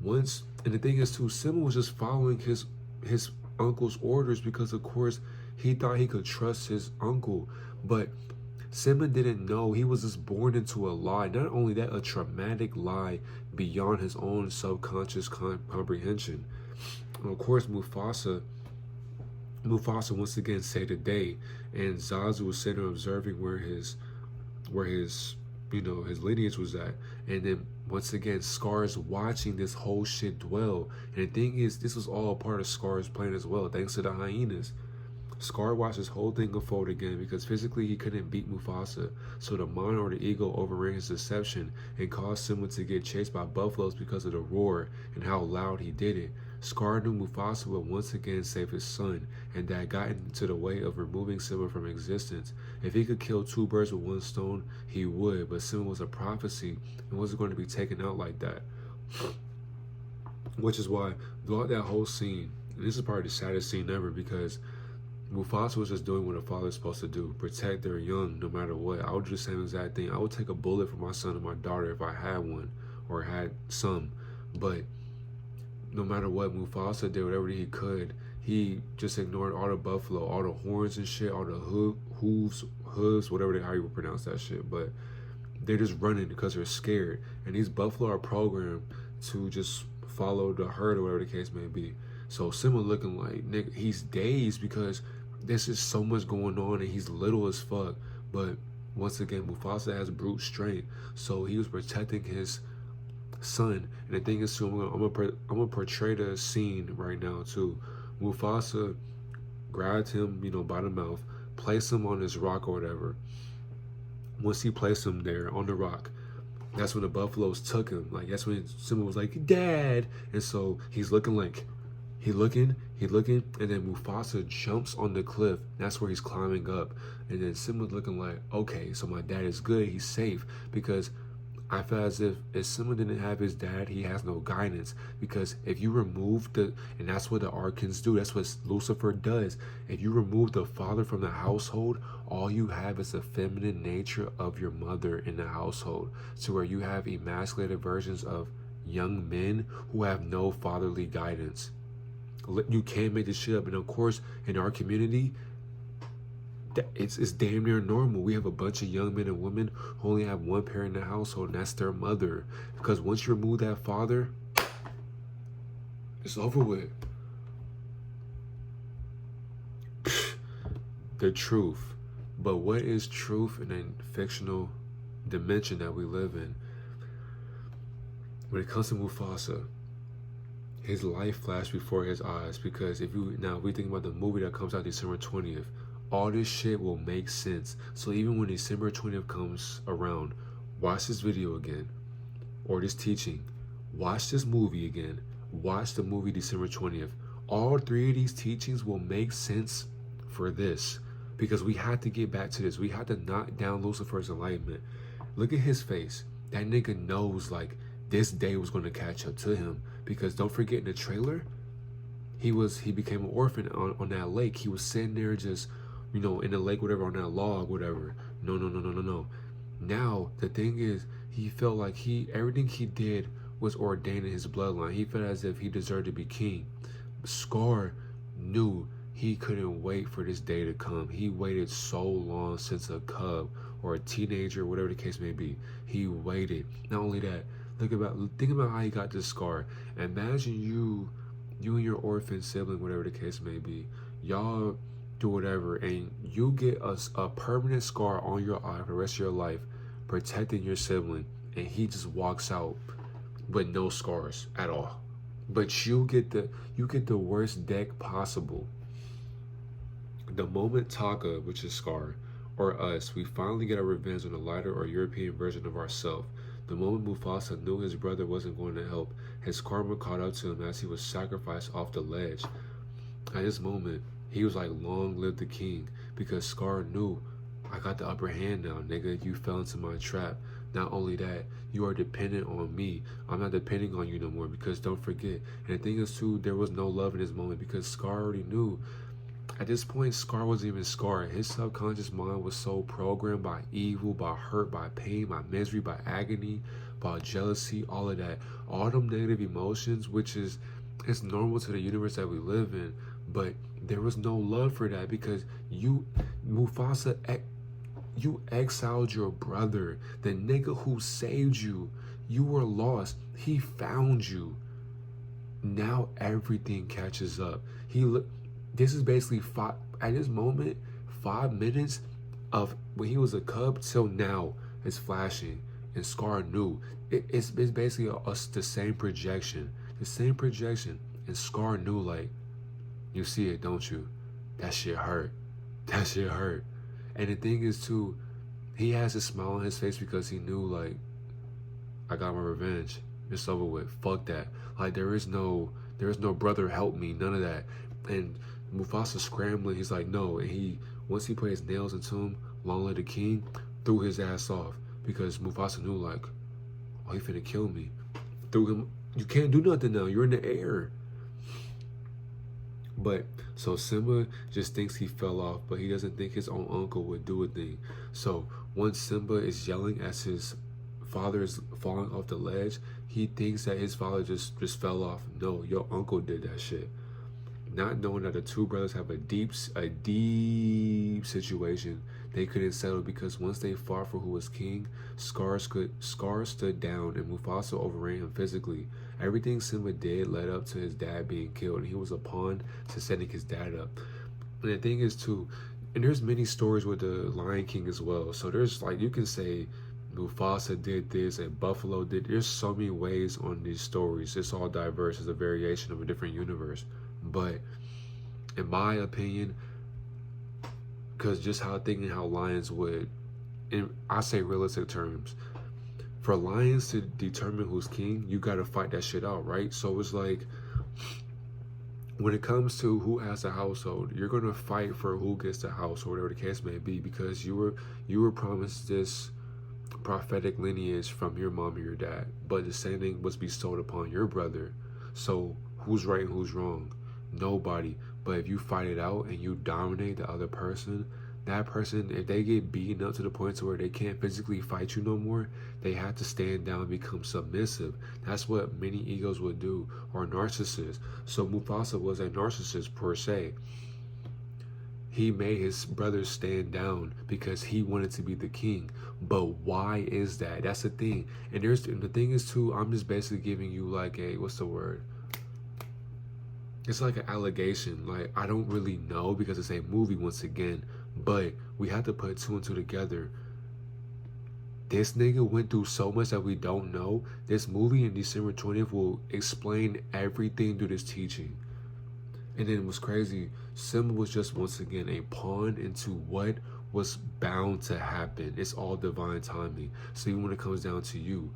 And the thing is too, Simba was just following his uncle's orders because, of course, he thought he could trust his uncle. But Simba didn't know he was just born into a lie. Not only that, a traumatic lie beyond his own subconscious comprehension. And of course, Mufasa once again saved the day, and Zazu was sitting there observing where his his lineage was at. And then once again, Scar's watching this whole shit dwell. And the thing is, this was all a part of Scar's plan as well, thanks to the hyenas. Scar watched this whole thing unfold again because physically he couldn't beat Mufasa. So the mind or the ego overran his deception and caused Simba to get chased by buffaloes because of the roar and how loud he did it. Scar knew Mufasa would once again save his son, and that got into the way of removing Simba from existence. If he could kill two birds with one stone, he would, but Simba was a prophecy and wasn't going to be taken out like that. Which is why, throughout that whole scene, and this is probably the saddest scene ever, because Mufasa was just doing what a father's supposed to do, protect their young no matter what. I would do the same exact thing. I would take a bullet for my son and my daughter if I had one, or had some, but no matter what, Mufasa did whatever he could. He just ignored all the buffalo, all the horns and shit, all the hooves, whatever how you would pronounce that shit. But they're just running because they're scared. And these buffalo are programmed to just follow the herd or whatever the case may be. So Simba looking like, nigga, he's dazed because there's just so much going on and he's little as fuck. But once again, Mufasa has brute strength. So he was protecting his son. And the thing is too, I'm gonna portray the scene right now too. Mufasa grabbed him, by the mouth, placed him on this rock or whatever. Once he placed him there on the rock, that's when the buffaloes took him. Like, that's when Simba was like, Dad. And so he's looking, and then Mufasa jumps on the cliff. That's where he's climbing up. And then Simba's looking like, okay, so my dad is good, he's safe. Because I feel as if Simba didn't have his dad, he has no guidance. Because if you remove and that's what the Arkans do, that's what Lucifer does. If you remove the father from the household, all you have is the feminine nature of your mother in the household. So where you have emasculated versions of young men who have no fatherly guidance. You can't make this shit up. And of course, in our community, it's damn near normal. We have a bunch of young men and women who only have one parent in the household, and that's their mother. Because once you remove that father, it's over with. The truth. But what is truth in a fictional dimension that we live in? When it comes to Mufasa, his life flashed before his eyes, because if we think about the movie that comes out December 20th, all this shit will make sense. So even when December 20th comes around, watch this video again, or this teaching, watch this movie again, watch the movie December 20th. All three of these teachings will make sense for this, because we had to get back to this. We had to knock down Lucifer's enlightenment. Look at his face. That nigga knows like this day was going to catch up to him, because don't forget in the trailer, he became an orphan on that lake. He was sitting there just, in the lake, whatever, on that log, whatever. No. Now the thing is, he felt like everything he did was ordained in his bloodline. He felt as if he deserved to be king. Scar knew he couldn't wait for this day to come. He waited so long since a cub or a teenager, whatever the case may be. He waited. Not only that, think about how he got this scar. Imagine you and your orphan sibling, whatever the case may be, y'all do whatever, and you get a permanent scar on your eye for the rest of your life, protecting your sibling, and he just walks out with no scars at all. But you get the worst deck possible. The moment Taka, which is Scar, or us, we finally get our revenge on the lighter or European version of ourselves. The moment Mufasa knew his brother wasn't going to help, his karma caught up to him as he was sacrificed off the ledge. At this moment, he was like, long live the king, because Scar knew, I got the upper hand now, nigga. You fell into my trap. Not only that, you are dependent on me. I'm not depending on you no more, because don't forget. And the thing is too, there was no love in this moment, because Scar already knew. At this point, Scar wasn't even Scar. His subconscious mind was so programmed by evil, by hurt, by pain, by misery, by agony, by jealousy, all of that. All them negative emotions, which is, it's normal to the universe that we live in. But there was no love for that, because Mufasa, you exiled your brother. The nigga who saved you. You were lost. He found you. Now everything catches up. This is basically at this moment, 5 minutes of when he was a cub till now is flashing, and Scar knew. It's basically the same projection. And Scar knew, like, you see it, don't you? That shit hurt. And the thing is too, he has a smile on his face because he knew, like, I got my revenge. It's over with. Fuck that. Like, there is no brother help me, none of that. And Mufasa scrambling, he's like, no. And once he put his nails into him, long live the king, threw his ass off, because Mufasa knew, like, oh, he finna kill me. Threw him. You can't do nothing now. You're in the air. But so Simba just thinks he fell off, but he doesn't think his own uncle would do a thing. So once Simba is yelling as his father is falling off the ledge, he thinks that his father just fell off. No, your uncle did that shit. Not knowing that the two brothers have a deep situation they couldn't settle, because once they fought for who was king, Scar stood down and Mufasa overran him physically. Everything Simba did led up to his dad being killed, and he was a pawn to setting his dad up. And the thing is too, and there's many stories with the Lion King as well. So there's, like, you can say Mufasa did this and Buffalo did. There's so many ways on these stories. It's all diverse. It's a variation of a different universe. But in my opinion, because just how lions would, and I say realistic terms, for lions to determine who's king, you got to fight that shit out, right? So it's like, when it comes to who has a household, you're going to fight for who gets the house, or whatever the case may be, because you were promised this prophetic lineage from your mom or your dad, but the same thing was bestowed upon your brother. So who's right and who's wrong? Nobody. But if you fight it out and you dominate the other person, that person, if they get beaten up to the point to where they can't physically fight you no more, they have to stand down and become submissive. That's what many egos would do, or narcissists. So Mufasa was a narcissist per se. He made his brothers stand down because he wanted to be the king. But why is that? That's the thing. And the thing is too, I'm just basically giving you like a, what's the word? It's like an allegation. Like, I don't really know because it's a movie once again, but we have to put two and two together. This nigga went through so much that we don't know. This movie in December 20th will explain everything through this teaching. And then what's crazy, Simba was just once again a pawn into what was bound to happen. It's all divine timing. So even when it comes down to you,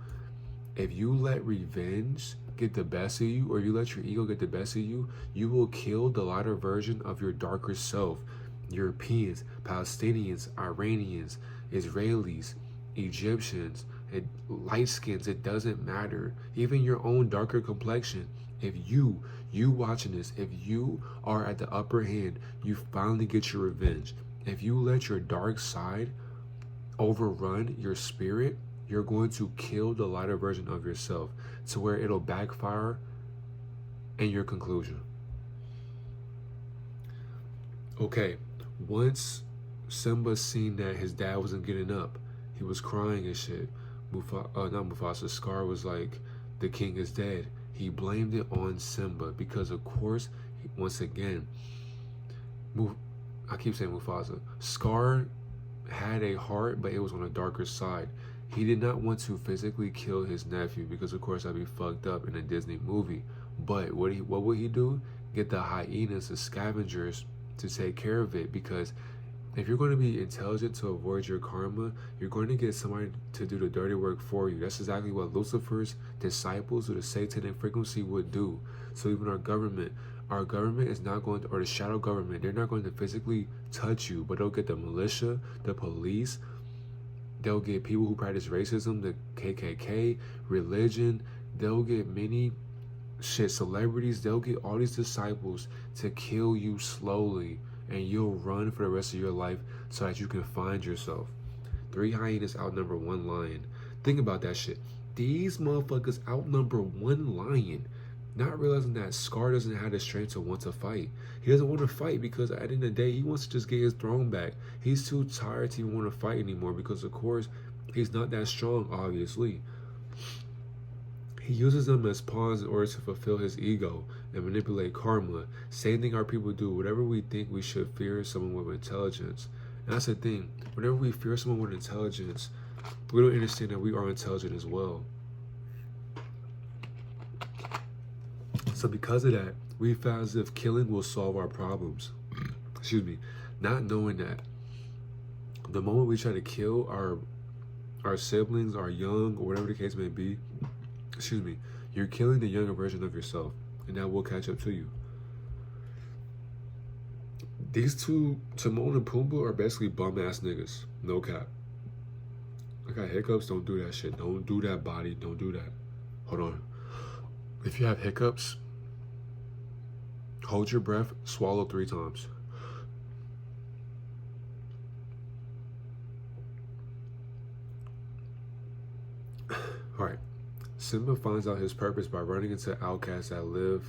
if you let revenge get the best of you, or you let your ego get the best of you, you will kill the lighter version of your darker self. Europeans, Palestinians, Iranians, Israelis, Egyptians, light skins, it doesn't matter. Even your own darker complexion. If you watching this, if you are at the upper hand, you finally get your revenge. If you let your dark side overrun your spirit, you're going to kill the lighter version of yourself to where it'll backfire in your conclusion. Okay, once Simba seen that his dad wasn't getting up, he was crying and shit. Scar was like, the king is dead. He blamed it on Simba because, of course, once again, I keep saying Mufasa. Scar had a heart, but it was on a darker side. He did not want to physically kill his nephew because, of course, that'd be fucked up in a Disney movie. But what would he do? Get the hyenas, the scavengers, to take care of it, because if you're going to be intelligent to avoid your karma, you're going to get somebody to do the dirty work for you. That's exactly what Lucifer's disciples or the satanic frequency would do. So even our government is not going to, or the shadow government, they're not going to physically touch you, but they'll get the militia, the police, they'll get people who practice racism, the KKK, religion, they'll get many celebrities, they'll get all these disciples to kill you slowly, and you'll run for the rest of your life so that you can find yourself. 3 hyenas outnumber 1 lion. Think about that shit. These motherfuckers outnumber 1 lion. Not realizing that Scar doesn't have the strength to want to fight. He doesn't want to fight because at the end of the day, he wants to just get his throne back. He's too tired to even want to fight anymore because, of course, he's not that strong, obviously. He uses them as pawns in order to fulfill his ego and manipulate karma. Same thing our people do. Whatever we think we should fear someone with intelligence. And that's the thing. Whenever we fear someone with intelligence, we don't understand that we are intelligent as well. So because of that, we felt as if killing will solve our problems. Excuse me. Not knowing that the moment we try to kill our siblings, our young, or whatever the case may be, excuse me, you're killing the younger version of yourself, and that will catch up to you. These two, Timon and Pumbaa, are basically bum-ass niggas. No cap. I got hiccups, don't do that shit. Don't do that, body. Don't do that. Hold on. If you have hiccups, hold your breath, swallow 3 times. Alright. Simba finds out his purpose by running into outcasts that live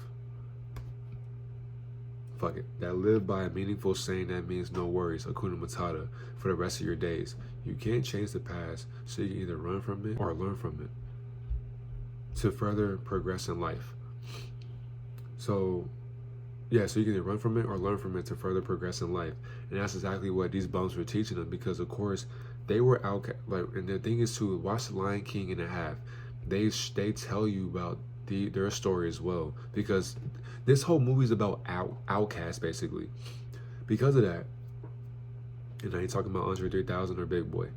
by a meaningful saying that means no worries, Hakuna Matata, for the rest of your days. You can't change the past, so you can either run from it or learn from it to further progress in life. So you can either run from it or learn from it to further progress in life. And that's exactly what these bums were teaching them, because of course they were outcast. And the thing is to watch The Lion King and a half. They tell you about their story as well, because this whole movie is about outcasts basically. Because of that, and I ain't talking about Andre 3000 or Big Boy.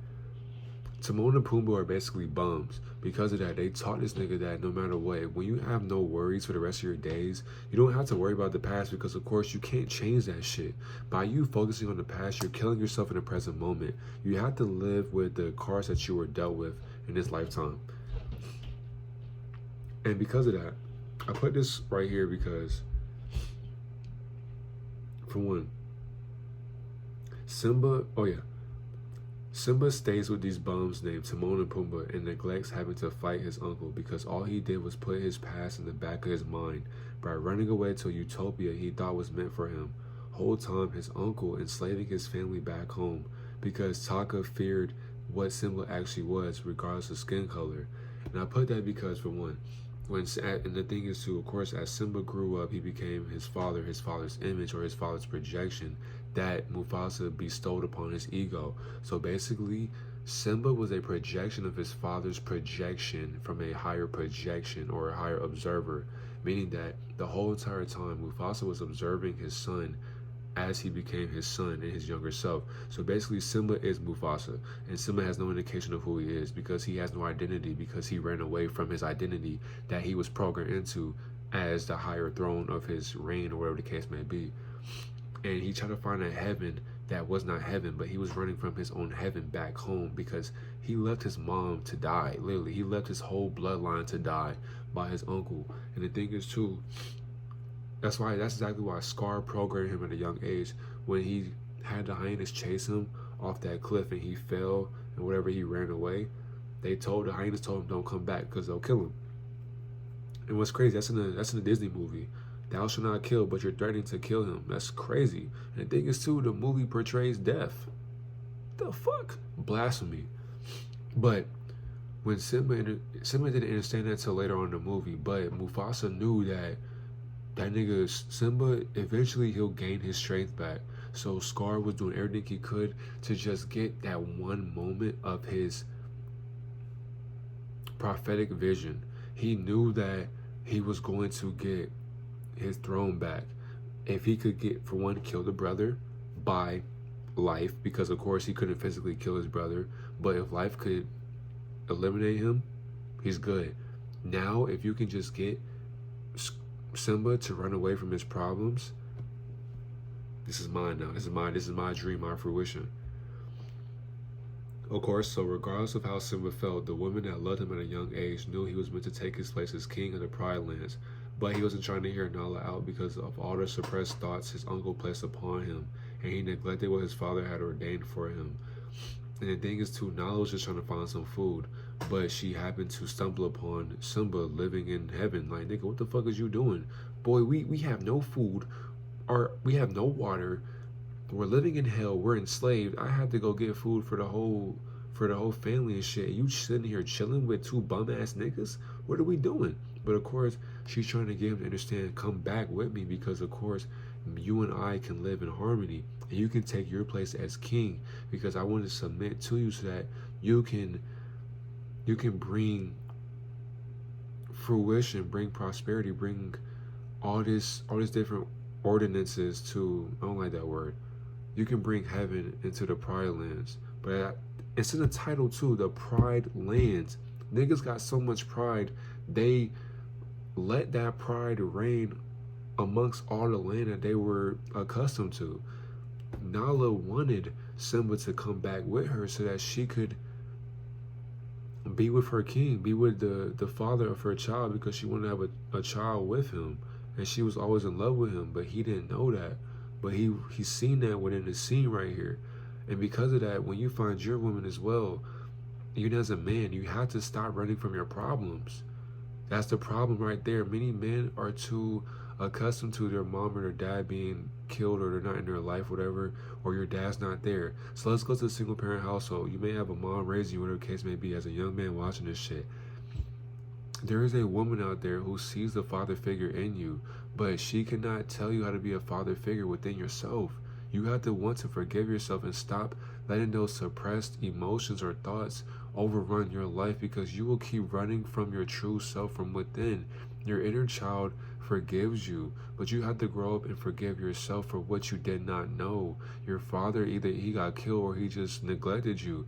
Timon and Pumbaa are basically bums. Because of that, they taught this nigga that no matter what, when you have no worries for the rest of your days, you don't have to worry about the past, because of course you can't change that shit. By you focusing on the past, you're killing yourself in the present moment. You have to live with the cards that you were dealt with in this lifetime. And because of that, I put this right here because, for one, Simba stays with these bums named Timon and Pumbaa and neglects having to fight his uncle, because all he did was put his past in the back of his mind by running away to a utopia he thought was meant for him. whole time his uncle enslaving his family back home because Taka feared what Simba actually was, regardless of skin color. And I put that because, for one, and the thing is too, of course, as Simba grew up, he became his father's image or his father's projection that Mufasa bestowed upon his ego. So basically, Simba was a projection of his father's projection from a higher projection or a higher observer, meaning that the whole entire time Mufasa was observing his son as he became his son and his younger self. So basically, Simba is Mufasa, and Simba has no indication of who he is because he has no identity, because he ran away from his identity that he was programmed into as the higher throne of his reign, or whatever the case may be. And he tried to find a heaven that was not heaven, but he was running from his own heaven back home because he left his mom to die. Literally, he left his whole bloodline to die by his uncle. And the thing is too, that's exactly why Scar programmed him at a young age. When he had the hyenas chase him off that cliff and he fell and whatever, he ran away, the hyenas told him don't come back because they'll kill him. And what's crazy, that's in a Disney movie. Thou shalt not kill, but you're threatening to kill him. That's crazy. And the thing is too, the movie portrays death. The fuck? Blasphemy. But when Simba didn't understand that till later on in the movie, but Mufasa knew that nigga Simba, eventually he'll gain his strength back. So Scar was doing everything he could to just get that one moment of his prophetic vision. He knew that he was going to get his throne back if he could get, for one, kill the brother by life, because of course he couldn't physically kill his brother, but if life could eliminate him, he's good. Now if you can just get Simba to run away from his problems, this is mine now. This is my dream, my fruition. Of course, so regardless of how Simba felt, the woman that loved him at a young age knew he was meant to take his place as king of the Pride Lands, but he wasn't trying to hear Nala out because of all the suppressed thoughts his uncle placed upon him, and he neglected what his father had ordained for him. And the thing is too, Nala was just trying to find some food, but she happened to stumble upon Simba living in heaven. Like, nigga, what the fuck is you doing? Boy, we have no food, or we have no water. We're living in hell. We're enslaved. I had to go get food for the whole family and shit. You sitting here chilling with two bum ass niggas? What are we doing? But of course, she's trying to get him to understand, come back with me, because of course, you and I can live in harmony, and you can take your place as king, because I want to submit to you so that you can bring fruition, bring prosperity, bring all this different ordinances to, I don't like that word. You can bring heaven into the Pride Lands. But it's in the title too, the Pride Lands. Niggas got so much pride, they let that pride reign amongst all the land that they were accustomed to. Nala wanted Simba to come back with her so that she could be with her king, be with the father of her child, because she wanted to have a child with him, and she was always in love with him, but he didn't know that. But he's seen that within the scene right here. And because of that, when you find your woman as well, even as a man, you have to stop running from your problems. That's the problem right there. Many men are too accustomed to their mom or their dad being killed, or they're not in their life, whatever, or your dad's not there. So let's go to a single parent household. You may have a mom raising you, whatever the case may be, as a young man watching this shit. There is a woman out there who sees the father figure in you, but she cannot tell you how to be a father figure within yourself. You have to want to forgive yourself and stop letting those suppressed emotions or thoughts overrun your life, because you will keep running from your true self from within. Your inner child forgives you, but you have to grow up and forgive yourself for what you did not know. Your father, either he got killed or he just neglected you.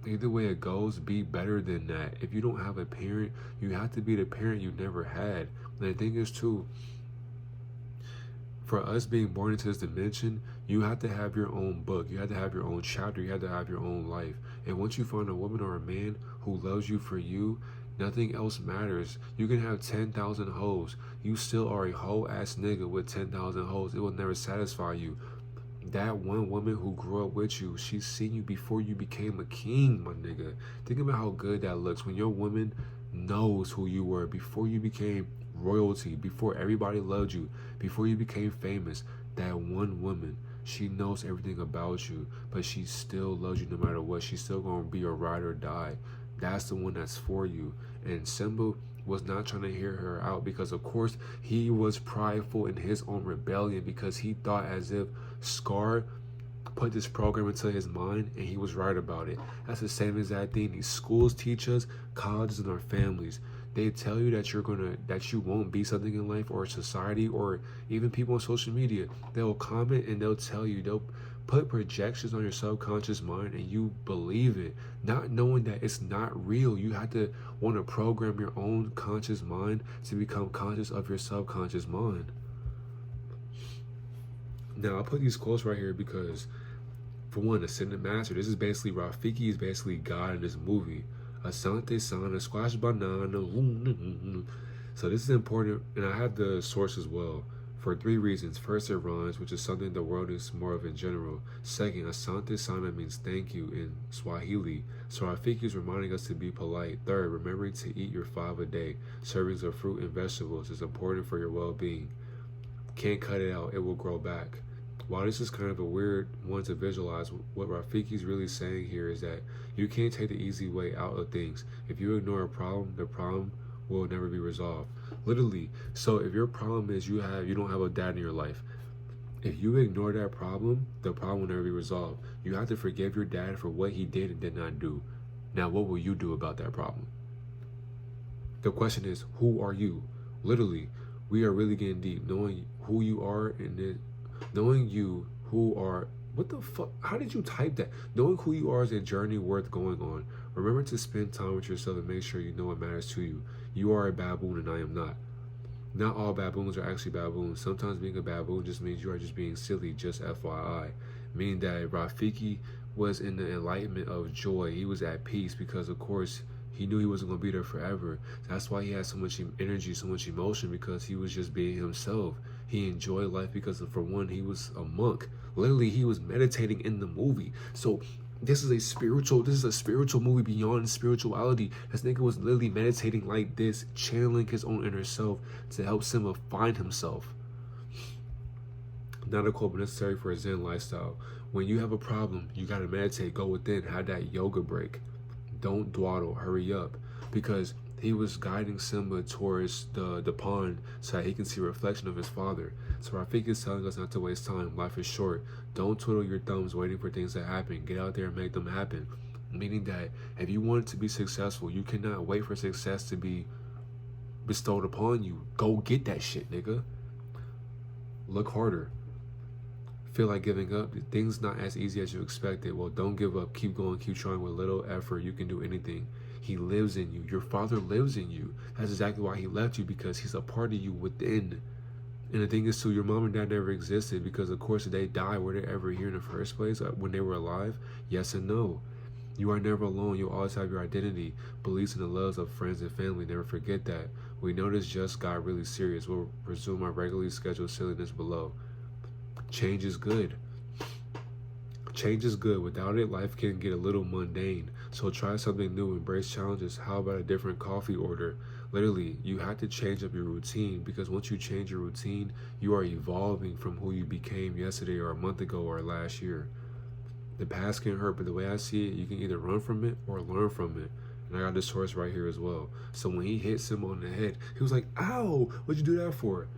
Either way it goes, be better than that. If you don't have a parent, you have to be the parent you never had. And the thing is too, for us being born into this dimension, you have to have your own book. You have to have your own chapter. You have to have your own life. And once you find a woman or a man who loves you for you, nothing else matters. You can have 10,000 hoes. You still are a hoe ass nigga with 10,000 hoes. It will never satisfy you. That one woman who grew up with you, she's seen you before you became a king, my nigga. Think about how good that looks when your woman knows who you were before you became royalty, before everybody loved you, before you became famous. that one woman, she knows everything about you, but she still loves you no matter what. She's still gonna be a ride or die. That's the one that's for you. And Simba was not trying to hear her out, because of course he was prideful in his own rebellion, because he thought as if Scar put this program into his mind and he was right about it. That's the same exact thing these schools teach us, colleges, and our families. They tell you that that you won't be something in life or society, or even people on social media. They'll comment and they'll tell you, they'll put projections on your subconscious mind, and you believe it, not knowing that it's not real. You have to want to program your own conscious mind to become conscious of your subconscious mind. Now, I put these quotes right here because, for one, Ascended Master, this is basically, Rafiki is basically God in this movie. Asante Sana, squash banana. So this is important, and I have the source as well, for 3 reasons. First, it rhymes, which is something the world is more of in general. Second, Asante Sana means thank you in Swahili, so Rafiki is reminding us to be polite. Third, remembering to eat your 5 a day. Servings of fruit and vegetables is important for your well-being. Can't cut it out, it will grow back. While this is kind of a weird one to visualize, what Rafiki's really saying here is that you can't take the easy way out of things. If you ignore a problem, the problem will never be resolved. Literally. So if your problem is you don't have a dad in your life, if you ignore that problem, the problem will never be resolved. You have to forgive your dad for what he did and did not do. Now, what will you do about that problem? The question is, who are you? Literally, we are really getting deep. Knowing who you are and knowing you who are, what the fuck? How did you type that? Knowing who you are is a journey worth going on. Remember to spend time with yourself and make sure you know what matters to you. You are a baboon and I am not. Not all baboons are actually baboons. Sometimes being a baboon just means you are just being silly, just FYI. Meaning that Rafiki was in the enlightenment of joy. He was at peace because, of course, he knew he wasn't going to be there forever. That's why he had so much energy, so much emotion, because he was just being himself. He enjoyed life because, for one, he was a monk. Literally, he was meditating in the movie. So this is a spiritual movie beyond spirituality. This nigga was literally meditating like this, channeling his own inner self to help Simba find himself. Not a quote, but necessary for a Zen lifestyle. When you have a problem, you gotta meditate, go within, have that yoga break. Don't dawdle, hurry up. Because he was guiding Simba towards the pond so that he can see a reflection of his father. So Rafiki is telling us not to waste time. Life is short. Don't twiddle your thumbs waiting for things to happen. Get out there and make them happen. Meaning that if you want to be successful, you cannot wait for success to be bestowed upon you. Go get that shit, nigga. Look harder. Feel like giving up? Things not as easy as you expected. Well, don't give up. Keep going. Keep trying. With little effort, you can do anything. He lives in you. Your father lives in you. That's exactly why he left you, because he's a part of you within. And the thing is, too, your mom and dad never existed because, of course, they died. Were they ever here in the first place when they were alive? Yes and no. You are never alone. You'll always have your identity, beliefs, and the loves of friends and family. Never forget that. We know this just got really serious. We'll resume our regularly scheduled silliness below. Change is good. Change is good. Without it, life can get a little mundane. So try something new. Embrace challenges. How about a different coffee order? Literally, you have to change up your routine, because once you change your routine, you are evolving from who you became yesterday or a month ago or last year. The past can hurt, but the way I see it, you can either run from it or learn from it. And I got this source right here as well. So when he hit Simba on the head, he was like, ow, what'd you do that for?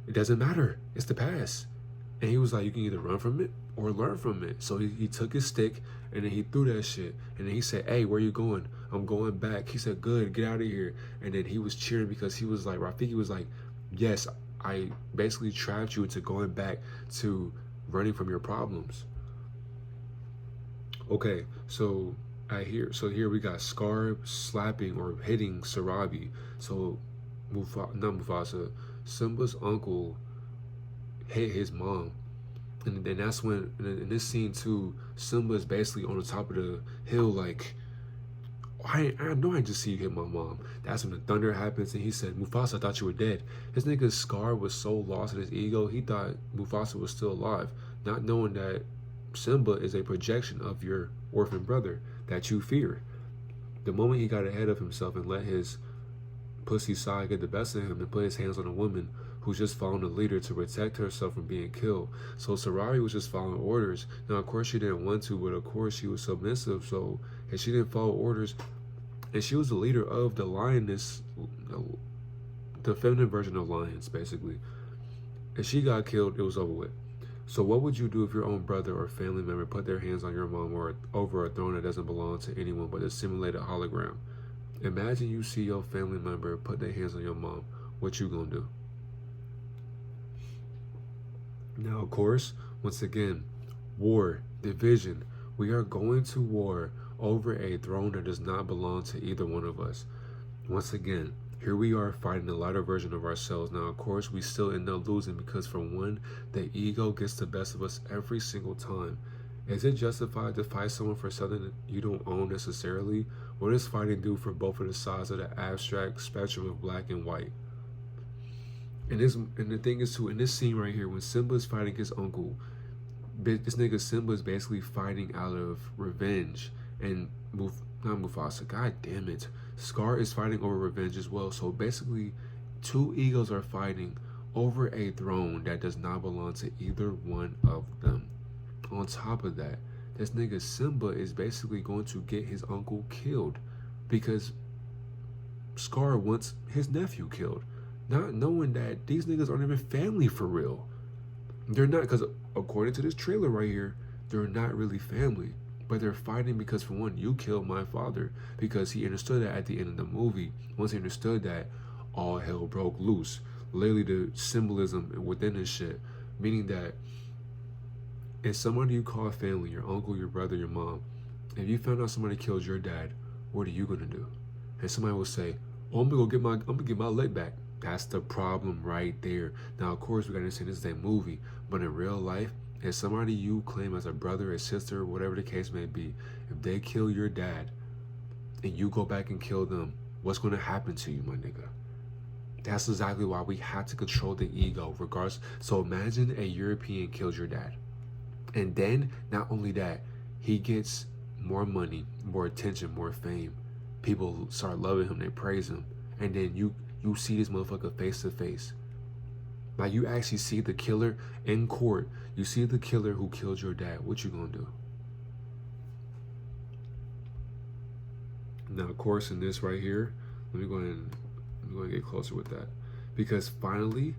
It doesn't matter. It's the past. And he was like, you can either run from it or learn from it. So he took his stick and then he threw that shit. And then he said, hey, where you going? I'm going back. He said, good, get out of here. And then he was cheering because he was like, Rafiki was like, yes, I basically trapped you into going back to running from your problems. Okay, so here we got Scar slapping or hitting Sarabi. So not Mufasa, Simba's uncle hit his mom, and then that's when in this scene too, Simba is basically on the top of the hill like, I know I just see you hit my mom. That's when the thunder happens and he said, Mufasa, I thought you were dead. His nigga Scar was so lost in his ego, he thought Mufasa was still alive, not knowing that Simba is a projection of your orphan brother that you fear. The moment he got ahead of himself and let his pussy side get the best of him and put his hands on a woman who's just following the leader to protect herself from being killed. So Sarari was just following orders. Now, of course, she didn't want to, but of course, she was submissive. So, and she didn't follow orders. And she was the leader of the lioness, the feminine version of lions, basically. And she got killed, it was over with. So what would you do if your own brother or family member put their hands on your mom or over a throne that doesn't belong to anyone but a simulated hologram? Imagine you see your family member put their hands on your mom. What you gonna do? Now, of course, once again, war, division. We are going to war over a throne that does not belong to either one of us. Once again, here we are fighting the lighter version of ourselves. Now, of course, we still end up losing because, for one, the ego gets the best of us every single time. Is it justified to fight someone for something that you don't own necessarily? What does fighting do for both of the sides of the abstract spectrum of black and white? And the thing is, too, in this scene right here, when Simba is fighting his uncle, this nigga Simba is basically fighting out of revenge. And not Mufasa, god damn it, Scar is fighting over revenge as well. So basically, two egos are fighting over a throne that does not belong to either one of them. On top of that, this nigga Simba is basically going to get his uncle killed because Scar wants his nephew killed, not knowing that these niggas aren't even family for real. They're not, because according to this trailer right here, they're not really family. But they're fighting because, for one, you killed my father, because he understood that at the end of the movie. Once he understood that, all hell broke loose. Literally the symbolism within this shit, meaning that if somebody you call family, your uncle, your brother, your mom, if you found out somebody killed your dad, what are you gonna do? And somebody will say, oh, I'm gonna get my leg back. That's the problem right there. Now, of course, we gotta understand this is a movie, but in real life, if somebody you claim as a brother, a sister, whatever the case may be, if they kill your dad and you go back and kill them, what's going to happen to you, my nigga? That's exactly why we have to control the ego, regardless. So imagine a European kills your dad. And then, not only that, he gets more money, more attention, more fame. People start loving him, they praise him. And then you see this motherfucker face to face. Like, you actually see the killer in court. You see the killer who killed your dad. What you gonna do? Now, of course, in this right here, let me go ahead and get closer with that. Because finally,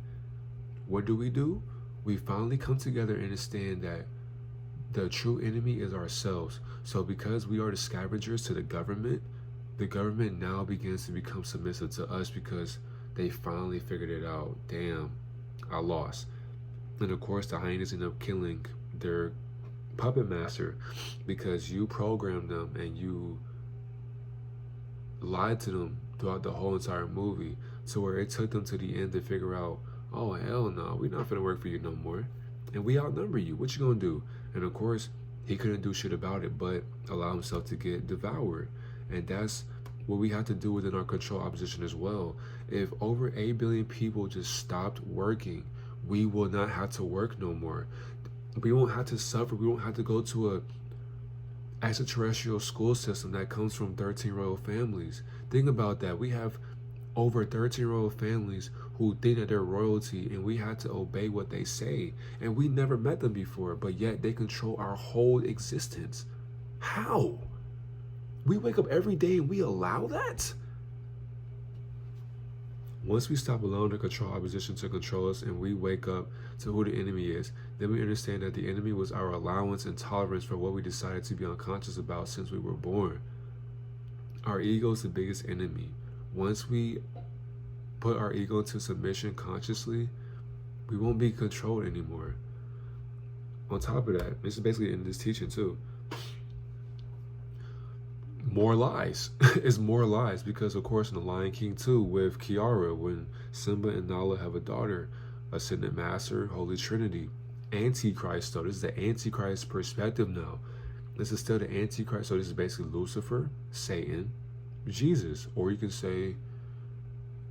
what do? We finally come together and understand that the true enemy is ourselves. So because we are the scavengers to the government now begins to become submissive to us because they finally figured it out. Damn. I lost. And of course, the hyenas end up killing their puppet master because you programmed them and you lied to them throughout the whole entire movie, to where it took them to the end to figure out, oh, hell no, we're not gonna work for you no more. And we outnumber you. What you gonna do? And of course, he couldn't do shit about it but allow himself to get devoured. And that's what we have to do within our control opposition as well. If over 8 billion people just stopped working, we will not have to work no more. We won't have to suffer. We won't have to go to a extraterrestrial school system that comes from 13 royal families. Think about that. We have over 13 royal families who think that they're royalty, and we have to obey what they say. And we never met them before, but yet they control our whole existence. How? We wake up every day and we allow that? Once we stop allowing the control opposition to control us and we wake up to who the enemy is, then we understand that the enemy was our allowance and tolerance for what we decided to be unconscious about since we were born. Our ego is the biggest enemy. Once we put our ego into submission consciously, we won't be controlled anymore. On top of that, this is basically in this teaching too. More lies. It's more lies because, of course, in The Lion King 2 with Kiara, when Simba and Nala have a daughter, Ascended Master, Holy Trinity, Antichrist, though. This is the Antichrist perspective now. This is still the Antichrist. So this is basically Lucifer, Satan, Jesus, or you can say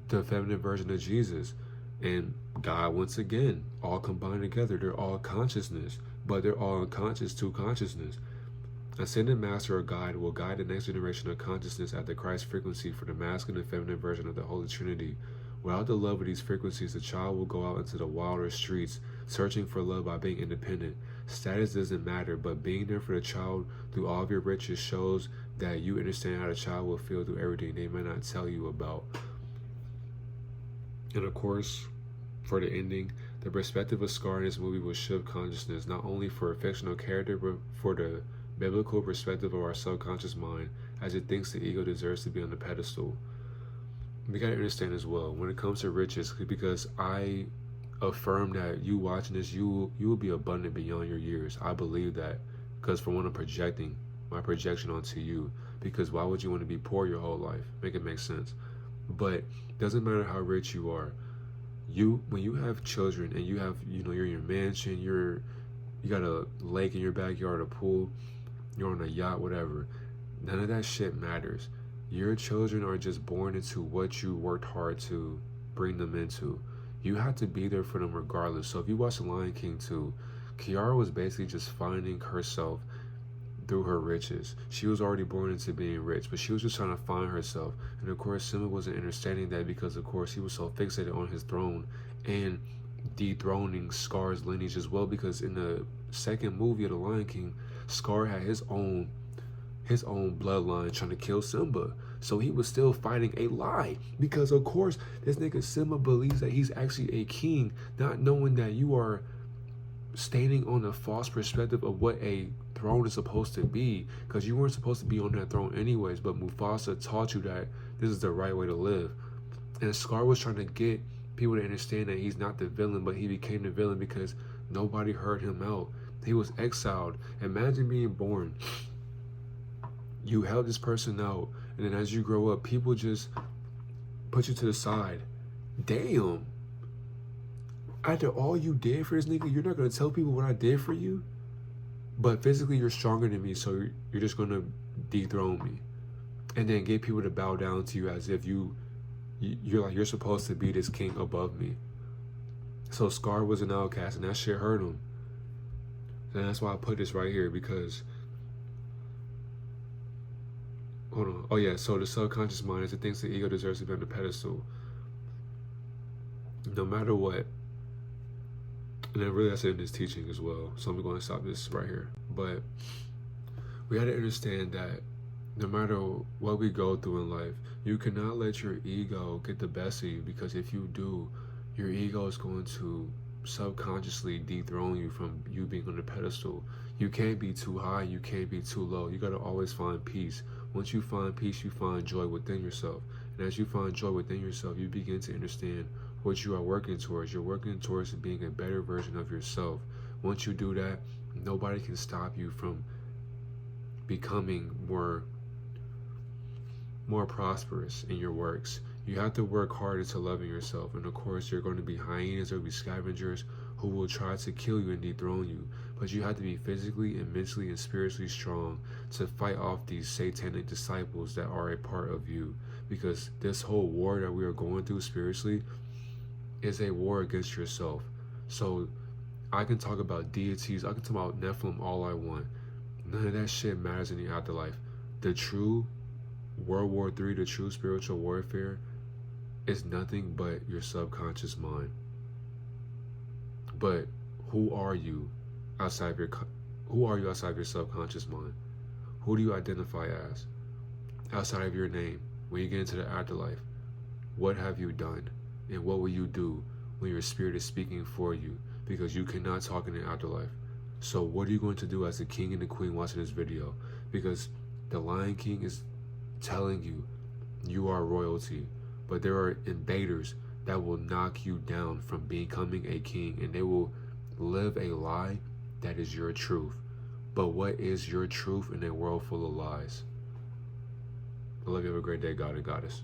the feminine version of Jesus, and God once again, all combined together. They're all consciousness, but they're all unconscious to consciousness. Ascended Master or Guide will guide the next generation of consciousness at the Christ frequency for the masculine and feminine version of the Holy Trinity, Without the love of these frequencies, the child will go out into the wilder streets, searching for love by being independent. Status doesn't matter, but being there for the child through all of your riches shows that you understand how the child will feel through everything they may not tell you about. And of course, for the ending, the perspective of Scar in this movie will shift consciousness, not only for a fictional character, but for the biblical perspective of our subconscious mind, as it thinks the ego deserves to be on the pedestal. We gotta understand as well, when it comes to riches, because I affirm that you watching this, you will be abundant beyond your years. I believe that, because for one, I'm projecting my projection onto you, because why would you want to be poor your whole life? Make it make sense. But doesn't matter how rich you are, when you have children and you have, you're in your mansion, you got a lake in your backyard, a pool, you're on a yacht, whatever, none of that shit matters. Your children are just born into what you worked hard to bring them into. You have to be there for them regardless. So if you watch The Lion King 2, Kiara was basically just finding herself through her riches. She was already born into being rich, but she was just trying to find herself. And of course, Simba wasn't understanding that, because of course he was so fixated on his throne and dethroning Scar's lineage as well, because in the second movie of The Lion King, Scar had his own bloodline trying to kill Simba. So he was still fighting a lie, because of course this nigga Simba believes that he's actually a king, not knowing that you are standing on a false perspective of what a throne is supposed to be, because you weren't supposed to be on that throne anyways, but Mufasa taught you that this is the right way to live. And Scar was trying to get people to understand that he's not the villain, but he became the villain because nobody heard him out. He was exiled. Imagine being born, you help this person out, and then as you grow up, people just put you to the side. Damn. After all you did for this nigga, you're not going to tell people what I did for you? But physically, you're stronger than me, so you're just going to dethrone me. And then get people to bow down to you as if you're supposed to be this king above me. So Scar was an outcast, and that shit hurt him. And that's why I put this right here, because... Hold on. Oh yeah, so the subconscious mind is it thinks the ego deserves to be on the pedestal. No matter what. And then really that's in this teaching as well. So I'm going to stop this right here. But we got to understand that no matter what we go through in life, you cannot let your ego get the best of you, because if you do, your ego is going to subconsciously dethrone you from you being on the pedestal. You can't be too high, you can't be too low. You got to always find peace. Once you find peace, you find joy within yourself. And as you find joy within yourself, you begin to understand what you are working towards. You're working towards being a better version of yourself. Once you do that, nobody can stop you from becoming more prosperous in your works. You have to work hard into loving yourself. And of course, you're going to be hyenas, there will be scavengers who will try to kill you and dethrone you. But you have to be physically and mentally and spiritually strong to fight off these satanic disciples that are a part of you. Because this whole war that we are going through spiritually is a war against yourself. So I can talk about deities, I can talk about Nephilim all I want. None of that shit matters in the afterlife. The true World War III, the true spiritual warfare, is nothing but your subconscious mind. But who are you outside of your subconscious mind? Who do you identify as outside of your name? When you get into the afterlife, what have you done? And what will you do when your spirit is speaking for you? Because you cannot talk in the afterlife. So what are you going to do as the king and the queen watching this video? Because the Lion King is telling you, you are royalty. But there are invaders that will knock you down from becoming a king. And they will live a lie that is your truth. But what is your truth in a world full of lies? I love you. Have a great day, God and Goddess.